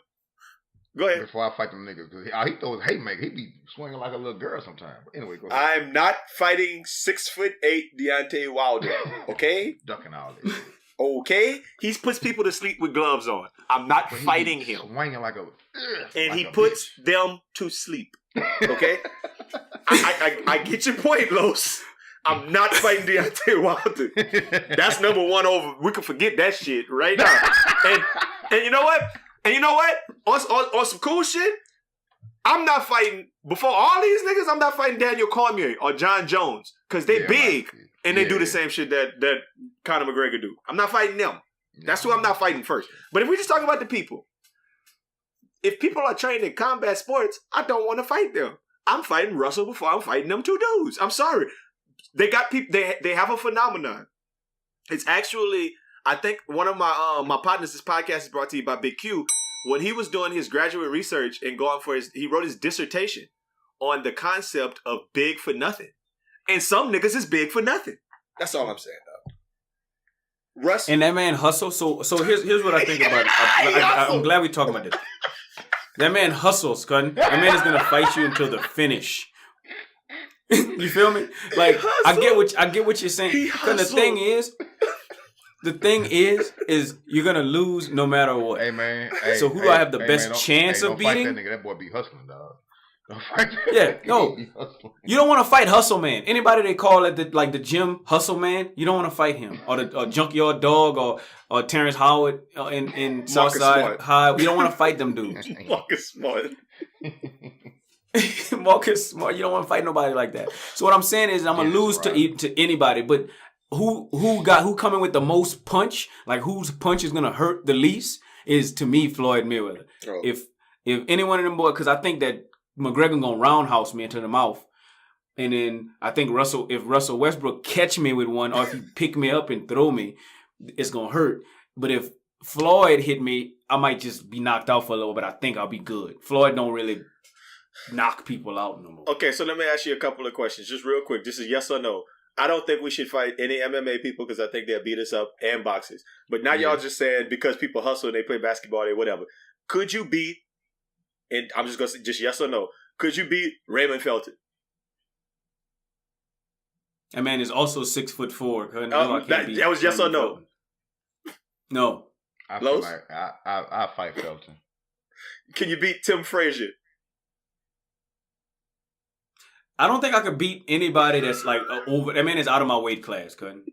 Go ahead. Before I fight them niggas, because he throws haymaker. He be swinging like a little girl sometimes. But anyway, go ahead. I'm not fighting 6'8" Deontay Wilder. Okay, ducking all this. Okay, he puts people to sleep with gloves on. I'm not fighting him. Swinging like and he puts them to sleep. Okay, I get your point, Los. I'm not fighting Deontay Wilder. That's number one over. We can forget that shit right now. And you know what? And you know what? On some cool shit, I'm not fighting, before all these niggas, I'm not fighting Daniel Cormier or John Jones. Because they big and they do the same shit that Conor McGregor do. I'm not fighting them. That's who I'm not fighting first. But if we just talk about the people, if people are trained in combat sports, I don't want to fight them. I'm fighting Russell before I'm fighting them two dudes. I'm sorry. They got people. They have a phenomenon. It's actually, I think one of my partners. This podcast is brought to you by Big Q. When he was doing his graduate research and going for he wrote his dissertation on the concept of big for nothing. And some niggas is big for nothing. That's all I'm saying, though. Russ and that man hustle. So here's what I think about it. I'm glad we talking about this. That man hustles, cuz. That man is gonna fight you until the finish. You feel me? Like I get what you're saying. Cause the thing is you're gonna lose no matter what. Hey man. So who do I have the best chance of beating? That nigga, that boy be hustling, dog. Don't fight that. Yeah, no. You don't want to fight Hustle Man. Anybody they call at the gym Hustle Man, you don't want to fight him. Or the Junkyard Dog or Terrence Howard in Southside High. You don't want to fight them dudes. Marcus Smart. Marcus Smart. You don't want to fight nobody like that. So what I'm saying is I'm gonna lose to anybody, but who coming with the most punch, like whose punch is gonna hurt the least, is to me Floyd Mayweather. Oh. If any one of them boys, because I think that McGregor gonna roundhouse me into the mouth, and then I think if Russell Westbrook catch me with one, or if he pick me up and throw me, it's gonna hurt. But if Floyd hit me, I might just be knocked out for a little, but I think I'll be good. Floyd don't really knock people out no more. Okay, so let me ask you a couple of questions, just real quick. This is yes or no. I don't think we should fight any MMA people because I think they'll beat us up, and boxers. But now y'all just saying because people hustle and they play basketball, they whatever. Could you beat? And I'm just going to say just yes or no. Could you beat Raymond Felton? That man is also 6'4". That was yes or no? No. I feel like I fight Felton. Can you beat Tim Frazier? I don't think I could beat anybody that's like over. That man is out of my weight class, couldn't.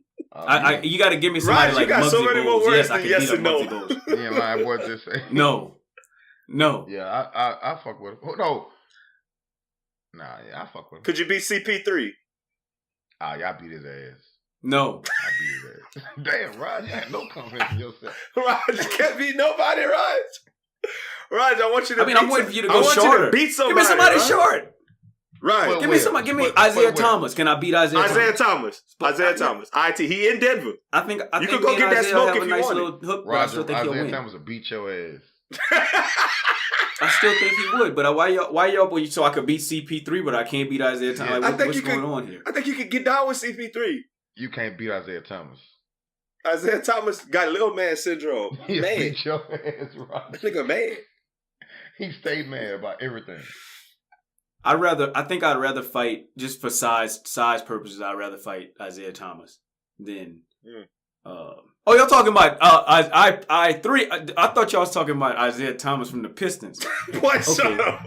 You got to give me somebody like Muggsy so many more words Yes, I can beat up Muggsy Bogues. You ain't lying, boy. Just say No. Yeah, I fuck with him. Oh, no. Nah, yeah, I fuck with him. Could you beat CP3? Y'all beat his ass. No. I beat his ass. Damn, Raj, you had no confidence in yourself. Raj, you can't beat nobody, Raj. Raj, I want you to I'm waiting for you to go shorter. Beat somebody, give me somebody short. Right. Give me Isaiah Thomas. Can I beat Isaiah Thomas? Isaiah Thomas. IT. He in Denver. I think you can go get that smoke if you want it. Hook, Roger, Isaiah Thomas will beat your ass. I still think he would, but why y'all so I could beat CP3, but I can't beat Isaiah Thomas? Like, what's going on here? I think you could get down with CP3. You can't beat Isaiah Thomas. Isaiah Thomas got little man syndrome. He'll man. beat your ass, Roger. Nigga, man. He stayed mad about everything. I think I'd rather fight just for size purposes. I'd rather fight Isaiah Thomas than. Y'all talking about I thought y'all was talking about Isaiah Thomas from the Pistons. What? Shut up.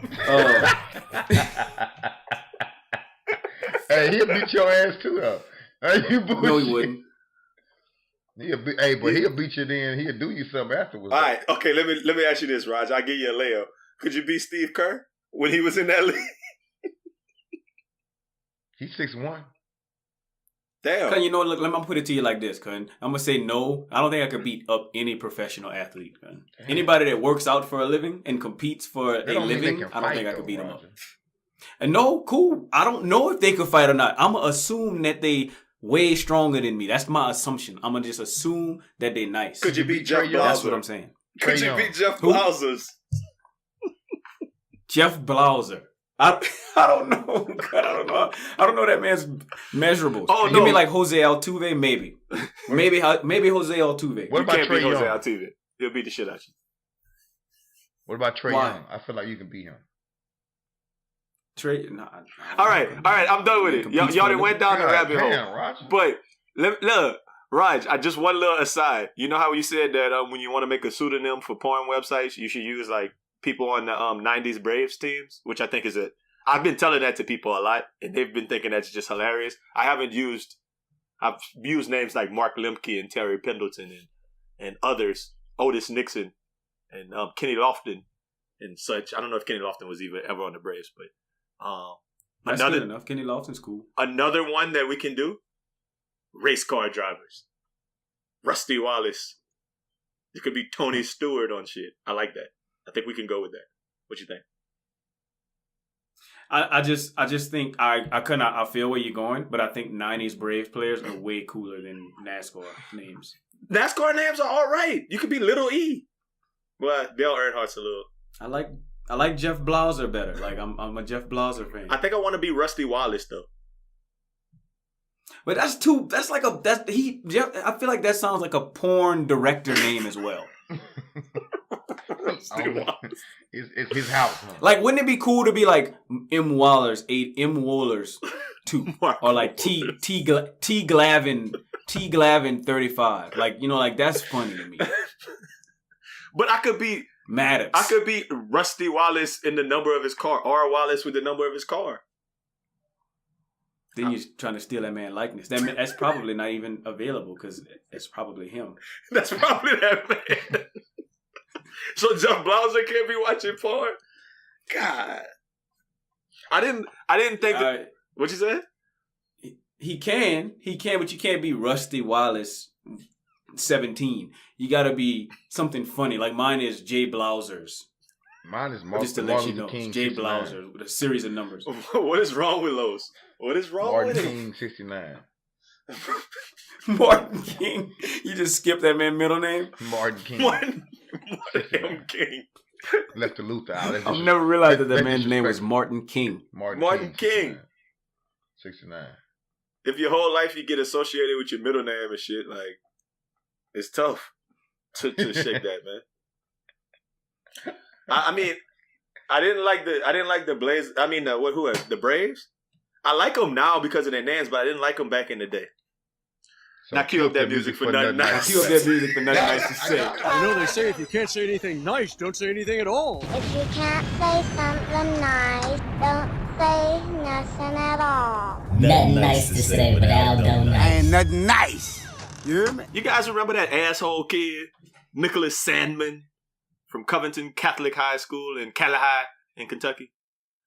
Hey, he'll beat your ass too, though. No, he wouldn't. He'll beat you then. He'll do you something afterwards. All right, okay. Let me ask you this, Raj. I'll give you a layup. Could you beat Steve Kerr when he was in that league? He's 6'1". Damn. Cun, you know, look, let me put it to you like this, Cun. I'm gonna say no. I don't think I could beat up any professional athlete, Cun. Anybody that works out for a living and competes for a living, I don't think I could beat them up. And no, cool. I don't know if they could fight or not. I'm gonna assume that they way stronger than me. That's my assumption. I'm gonna just assume that they nice. Could you beat Jeff Blauser? That's what I'm saying. Could you beat Jeff Blauser? Jeff Blauser. I don't know. God, I don't know that man's measurables. Oh, give me like Jose Altuve, maybe. maybe Jose Altuve. What about Trae Young? Jose Altuve. He'll beat the shit out of you. What about Trae Young? I feel like you can beat him. All right. I'm done with it. Y'all done went down the rabbit hole. Raj. But look, Raj, I just one little aside. You know how you said that when you want to make a pseudonym for porn websites, you should use like people on the 90s Braves teams, which I think is I've been telling that to people a lot, and they've been thinking that's just hilarious. I've used names like Mark Lemke and Terry Pendleton and others, Otis Nixon, and Kenny Lofton and such. I don't know if Kenny Lofton was ever on the Braves, but that's good enough. Kenny Lofton's cool. Another one that we can do: race car drivers. Rusty Wallace. It could be Tony Stewart on shit. I like that. I think we can go with that. What you think? I just think I feel where you're going, but I think 90s Braves players are way cooler than NASCAR names. NASCAR names are all right. You could be Little E. Well, Dale Earnhart's a little. I like Jeff Blauser better. Like I'm a Jeff Blauser fan. I think I want to be Rusty Wallace though. But I feel like that sounds like a porn director name as well. It's his house. Huh? Like, wouldn't it be cool to be like M. Wallers 8, M. Wallers 2, or like T. Glavin 35? Like, you know, like that's funny to me. But I could be Maddox. I could be Rusty Wallace in the number of his car, R. Wallace with the number of his car. Then you're trying to steal that man's likeness. That's probably not even available because it's probably him. That's probably that man. So Jeff Blauser can't be watching porn? God. I didn't think that. What you said? He can, but you can't be Rusty Wallace 17. You gotta be something funny. Like mine is Jay Blausers. Mine is just to let you know, Jay Blausers with a series of numbers. What is wrong with those? What is wrong Martin with King 69. Martin King. You just skipped that man's middle name? Martin King. Martin M. King. Left the Luther out. I've never realized that man's name was Martin King. Martin King. 69. If your whole life you get associated with your middle name and shit, like, it's tough to shake that, man. I mean, I didn't like the Blaze. I mean, the Braves. I like them now because of their names, but I didn't like them back in the day. So now cue up that music for Nothin NICE. Cue up that music for Nothin NICE to say. You know, they say if you can't say anything nice, don't say anything at all. If you can't say something nice, don't say nothing at all. Nothing nice to say with Aldo Nice. Ain't nothing nice. You hear me? You guys remember that asshole kid, Nicholas Sandman, from Covington Catholic High School in Kalahai in Kentucky?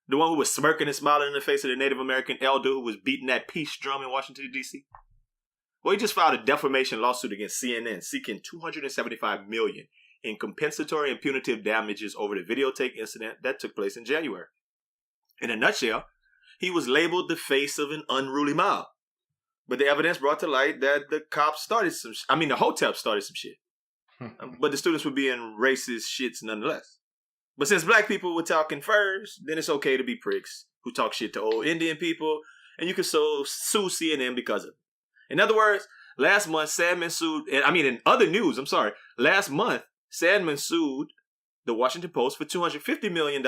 The one who was smirking and smiling in the face of the Native American Aldo who was beating that peace drum in Washington, D.C.? Well, he just filed a defamation lawsuit against CNN seeking $275 million in compensatory and punitive damages over the videotape incident that took place in January. In a nutshell, he was labeled the face of an unruly mob. But the evidence brought to light that the cops started the hotel started some shit. But the students were being racist shits nonetheless. But since black people were talking first, then it's okay to be pricks who talk shit to old Indian people, and you can sue CNN because of it. In other words, last month, Sandman sued, last month, Sandman sued the Washington Post for $250 million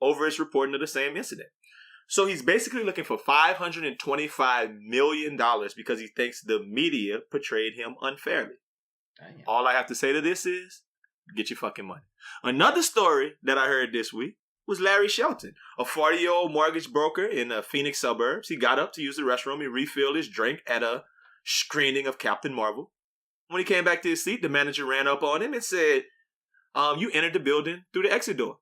over its reporting of the same incident. So he's basically looking for $525 million because he thinks the media portrayed him unfairly. Damn. All I have to say to this is, get your fucking money. Another story that I heard this week was Larry Shelton, a 40-year-old mortgage broker in the Phoenix suburbs. He got up to use the restroom. He refilled his drink at a screening of Captain Marvel. When he came back to his seat, the manager ran up on him and said, you entered the building through the exit door.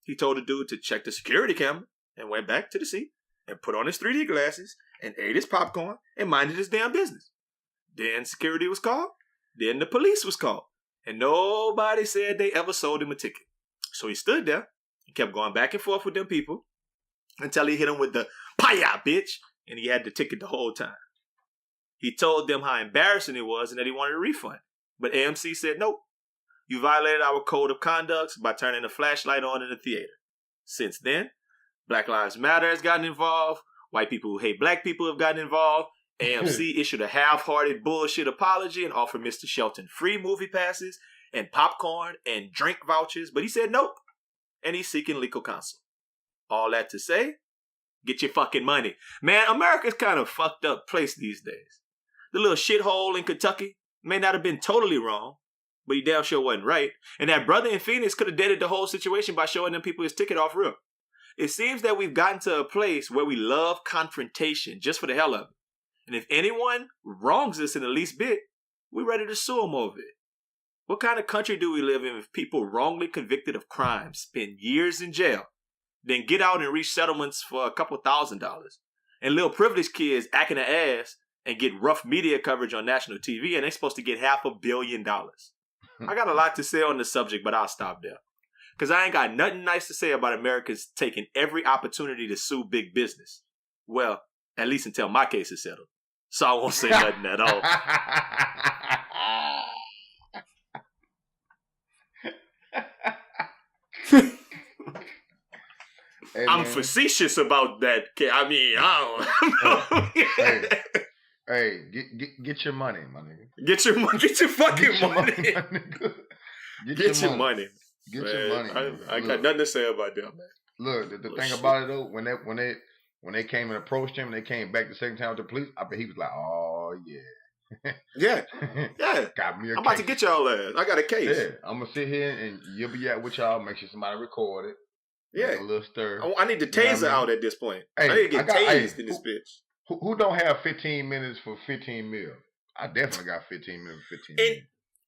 He told the dude to check the security camera and went back to the seat and put on his 3D glasses and ate his popcorn and minded his damn business. Then security was called. Then the police was called. And nobody said they ever sold him a ticket. So he stood there. He kept going back and forth with them people until he hit him with the "Paya, bitch!" and he had the ticket the whole time. He told them how embarrassing it was and that he wanted a refund. But AMC said, nope. You violated our code of conduct by turning a flashlight on in the theater. Since then, Black Lives Matter has gotten involved. White people who hate black people have gotten involved. AMC issued a half-hearted bullshit apology and offered Mr. Shelton free movie passes and popcorn and drink vouchers. But he said nope. And he's seeking legal counsel. All that to say, get your fucking money. Man, America's kind of fucked up place these days. The little shithole in Kentucky may not have been totally wrong, but he damn sure wasn't right. And that brother in Phoenix could have deaded the whole situation by showing them people his ticket off real. It seems that we've gotten to a place where we love confrontation just for the hell of it. And if anyone wrongs us in the least bit, we're ready to sue them over it. What kind of country do we live in if people wrongly convicted of crimes spend years in jail, then get out and reach settlements for a couple $1,000s, and little privileged kids acting an ass and get rough media coverage on national TV, and they're supposed to get $500 million? I got a lot to say on the subject, but I'll stop there. Because I ain't got nothing nice to say about Americans taking every opportunity to sue big business. Well, at least until my case is settled. So I won't say nothing at all. Hey, I'm man. facetious about that. I mean, I don't know. Hey, get your money, my nigga. Get your fucking money. my nigga. Get your money. Get Man, your money. I got nothing to say about that, man. Look, the thing about it though, when they came and approached him, and they came back the second time with the police, I bet he was like, "Oh yeah, Yeah, got me a I'm about case. to get y'all ass. I got a case. Yeah, I'm gonna sit here and you'll be out with y'all. Make sure somebody record it. Yeah, Make a little stir. I need the You know what taser I mean? out at this point. Hey, I need to get tased in hey, this bitch. Who don't have 15 minutes for 15 mil? I definitely got 15 minutes for 15 mil.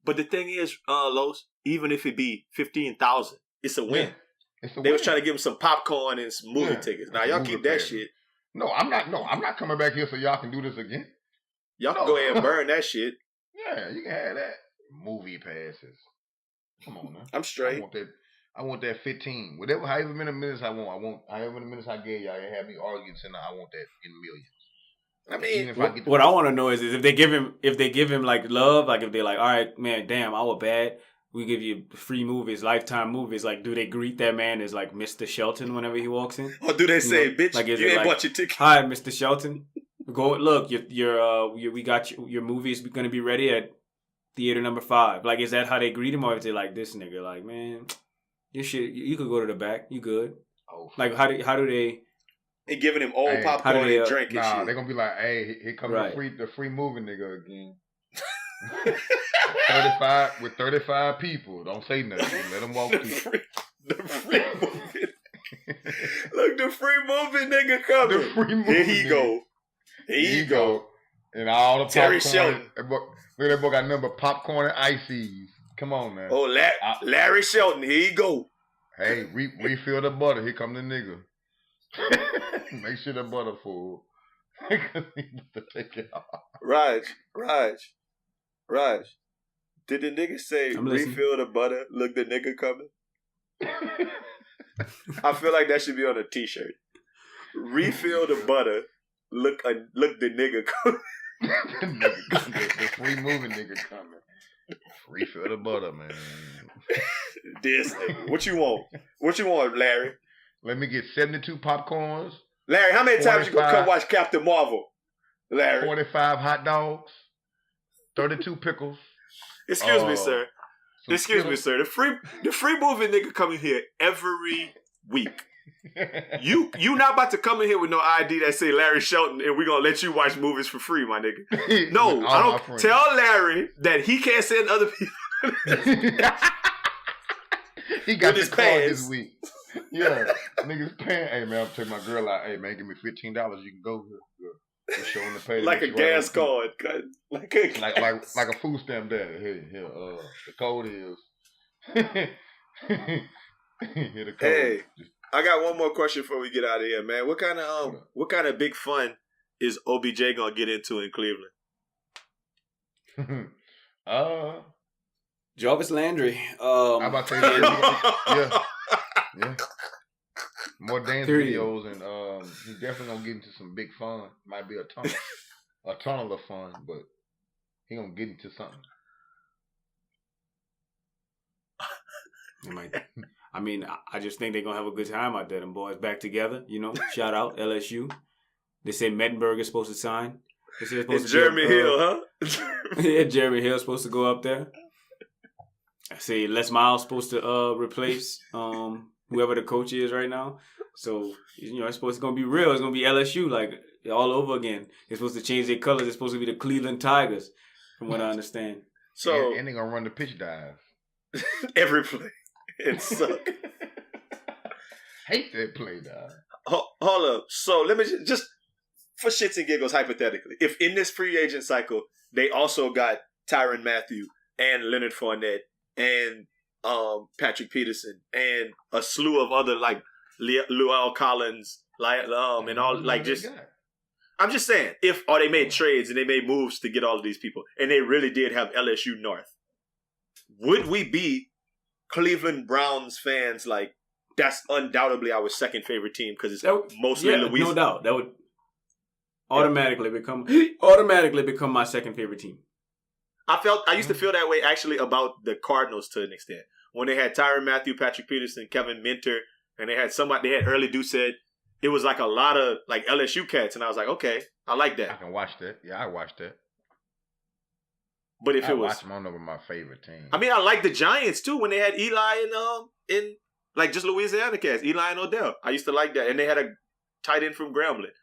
But the thing is, Los, even if it be 15,000, it's a win. Yeah, it's a They win. was trying to give him some popcorn and some movie Yeah, tickets. Now it's a y'all movie keep that pass. shit. No, I'm not coming back here so y'all can do this again. Y'all can No. go ahead and burn that shit. Yeah, you can have that. Movie passes. Come on, man. I'm straight. I want that 15. Whatever, however many minutes I want however many minutes I gave y'all, you have me arguing tonight. I want that in millions. I Even mean, if I get What I want to know is if they give him like love, like if they're like, all right, man, damn, I was bad. We give you free movies, lifetime movies. Like, do they greet that man as like Mr. Shelton whenever he walks in? or do they say, bitch, like, is you it ain't like, bought your ticket? Hi, Mr. Shelton. Go look. We got your movie's gonna be ready at theater number 5. Like, is that how they greet him, or is they like this nigga? Like, man, this shit. You could go to the back. You good? Oh, Like, how do they? And giving him old Hey, popcorn how do they, and drink and nah, shit. they're gonna be like, hey, here comes Right. the free movie nigga again. 35 people. Don't say nothing. Let them walk The through. free movie. Look, the free movie nigga coming. The free movie Here he nigga. go. Here you go. And all the Terry popcorn. Shelton. Look at that boy got number popcorn and ices. Come on, man. Oh, Larry Shelton. Here you go. Hey, refill the butter. Here come the nigga. Make sure the butter full. Because he about to take it off. Raj. Did the nigga say I'm listening. refill the butter? Look, the nigga coming. I feel like that should be on a t-shirt. Refill the butter. Look, the nigga coming. the free moving nigga coming. Refill the butter, man. This nigga. What you want? What you want, Larry? Let me get 72 popcorns, Larry, how many times you gonna 45. come watch Captain Marvel? Larry. 45 hot dogs, 32 pickles. Excuse me, sir. some Excuse me, Skittles. sir. The free movie nigga coming here every week. You not about to come in here with no ID that say Larry Shelton and we're gonna let you watch movies for free, my nigga. No, With I all my don't friends. tell Larry that he can't send other people. He got With the his card pants. this week. Yeah, niggas paying. Hey man, I'm taking my girl out. Hey man, give me $15. You can go here. Just show him the pay. Like a gas card. Like Like a food stamp daddy. Here. The code is. Here the code. Hey, I got one more question before we get out of here, man. What kind of big fun is OBJ gonna get into in Cleveland? Jarvis Landry. I'm about to say yeah. More dance Period. videos and he's definitely gonna get into some big fun. Might be a tunnel of fun, but he gonna get into something. I mean, I just think they're gonna have a good time out there. Them boys back together, you know. Shout out LSU. They say Mettenberg is supposed to sign. They say It's Jeremy Hill, huh? Yeah, Jeremy Hill's supposed to go up there. I say Les Miles supposed to replace whoever the coach is right now. So, you know, it's gonna be real. It's gonna be LSU like all over again. They're supposed to change their colors. It's supposed to be the Cleveland Tigers, from what I understand. So and they gonna run the pitch dive. every play. It suck. Hate that play dive. Hold up. So let me just for shits and giggles, hypothetically, if in this free agent cycle they also got Tyrann Mathieu, and Leonard Fournette and Patrick Peterson and a slew of other like Lewell Collins, like and all like just. I'm just saying, or they made trades and they made moves to get all of these people, and they really did have LSU North. Would we be Cleveland Browns fans? Like that's undoubtedly our second favorite team because it's mostly Louisiana. No doubt that would automatically become my second favorite team. I used to feel that way actually about the Cardinals to an extent when they had Tyrann Mathieu, Patrick Peterson, Kevin Minter, and they had Early Doucette. It was like a lot of like LSU cats, and I was like, okay, I like that. I can watch that. Yeah, I watched that. But if I it was, watch them on over my favorite team. I mean, I like the Giants too when they had Eli and like just Louisiana cats, Eli and Odell. I used to like that, and they had a tight end from Grambling.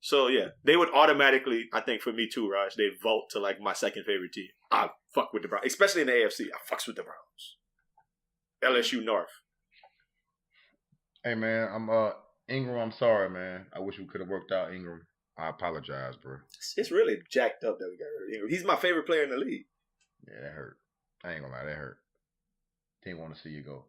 So yeah, they would automatically, I think for me too, Raj, they'd vote to like my second favorite team. I fuck with the Browns, especially in the AFC. I fucks with the Browns. LSU North. Hey man, Ingram, I'm sorry, man. I wish we could have worked out Ingram. I apologize, bro. It's really jacked up that we got rid of Ingram. He's my favorite player in the league. Yeah, that hurt. I ain't gonna lie, that hurt. Didn't want to see you go.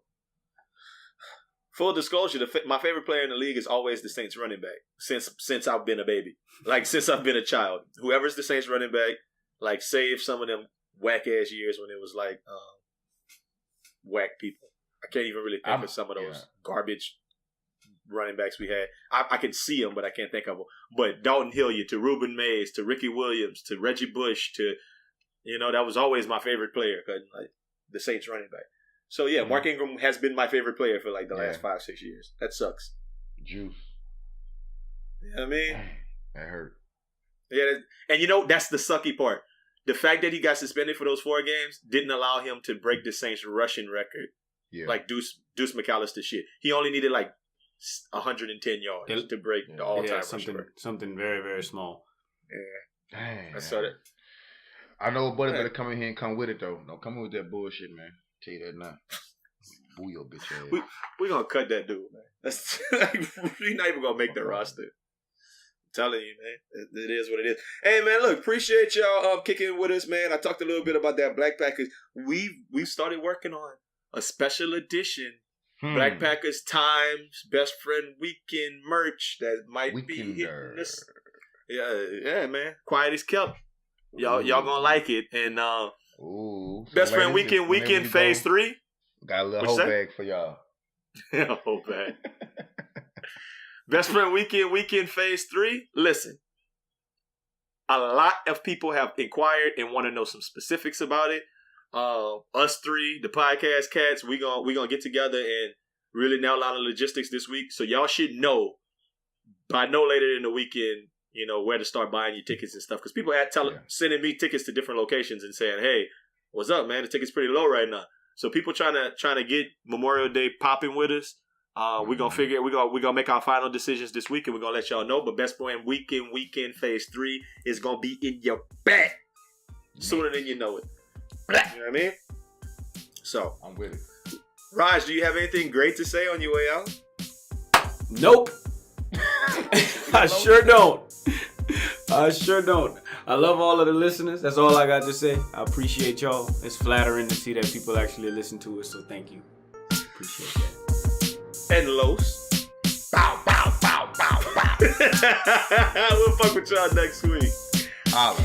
Full disclosure, my favorite player in the league is always the Saints running back since I've been a baby. Like, since I've been a child. Whoever's the Saints running back, like, save some of them whack-ass years when it was, like, whack people. I can't even really think of some of those garbage running backs we had. I can see them, but I can't think of them. But Dalton Hilliard, to Reuben Mays, to Ricky Williams, to Reggie Bush, to, that was always my favorite player, like, the Saints running back. So, yeah, Mark Ingram has been my favorite player for, like, the last 5-6 years. That sucks. Juice. You know what I mean? That hurt. Yeah, and that's the sucky part. The fact that he got suspended for those 4 games didn't allow him to break the Saints rushing record. Yeah. Like Deuce McAllister shit. He only needed, like, 110 yards to break the all-time rushing record. Something very, very small. Yeah. Dang. I saw that. I know buddy better come in here and come with it, though. Don't come in with that bullshit, man. Tell you that now. Boo your bitch ass. We're going to cut that dude, man. We're not even going to make the roster. I'm telling you, man. It is what it is. Hey, man, look, appreciate y'all kicking with us, man. I talked a little bit about that Black Packers. We've started working on a special edition Black Packers Times Best Friend Weekend merch that might be hitting us. Yeah, man. Quiet as kept. Y'all gonna like it. And so Best Friend Weekend Phase 3. Got a little whole bag for y'all. Whole bag. Best Friend Weekend Phase 3. Listen, a lot of people have inquired and want to know some specifics about it. Us three, the podcast cats, we gonna get together and really nail out the logistics this week. So y'all should know by no later in the weekend, where to start buying your tickets and stuff. Because people sending me tickets to different locations and saying, "Hey, what's up, man? The ticket's pretty low right now." So people trying to get Memorial Day popping with us. We're gonna make our final decisions this week, and we're gonna let y'all know. But Best Friend Weekend Phase 3 is gonna be in your back sooner than you know it. You know what I mean? So I'm with it. Raj, do you have anything great to say on your way out? Nope. I sure don't. I love all of the listeners. That's all I got to say. I appreciate y'all. It's flattering to see that people actually listen to us, so thank you. Appreciate that. And Los. Bow, bow, bow, bow, bow. We'll fuck with y'all next week. Holla.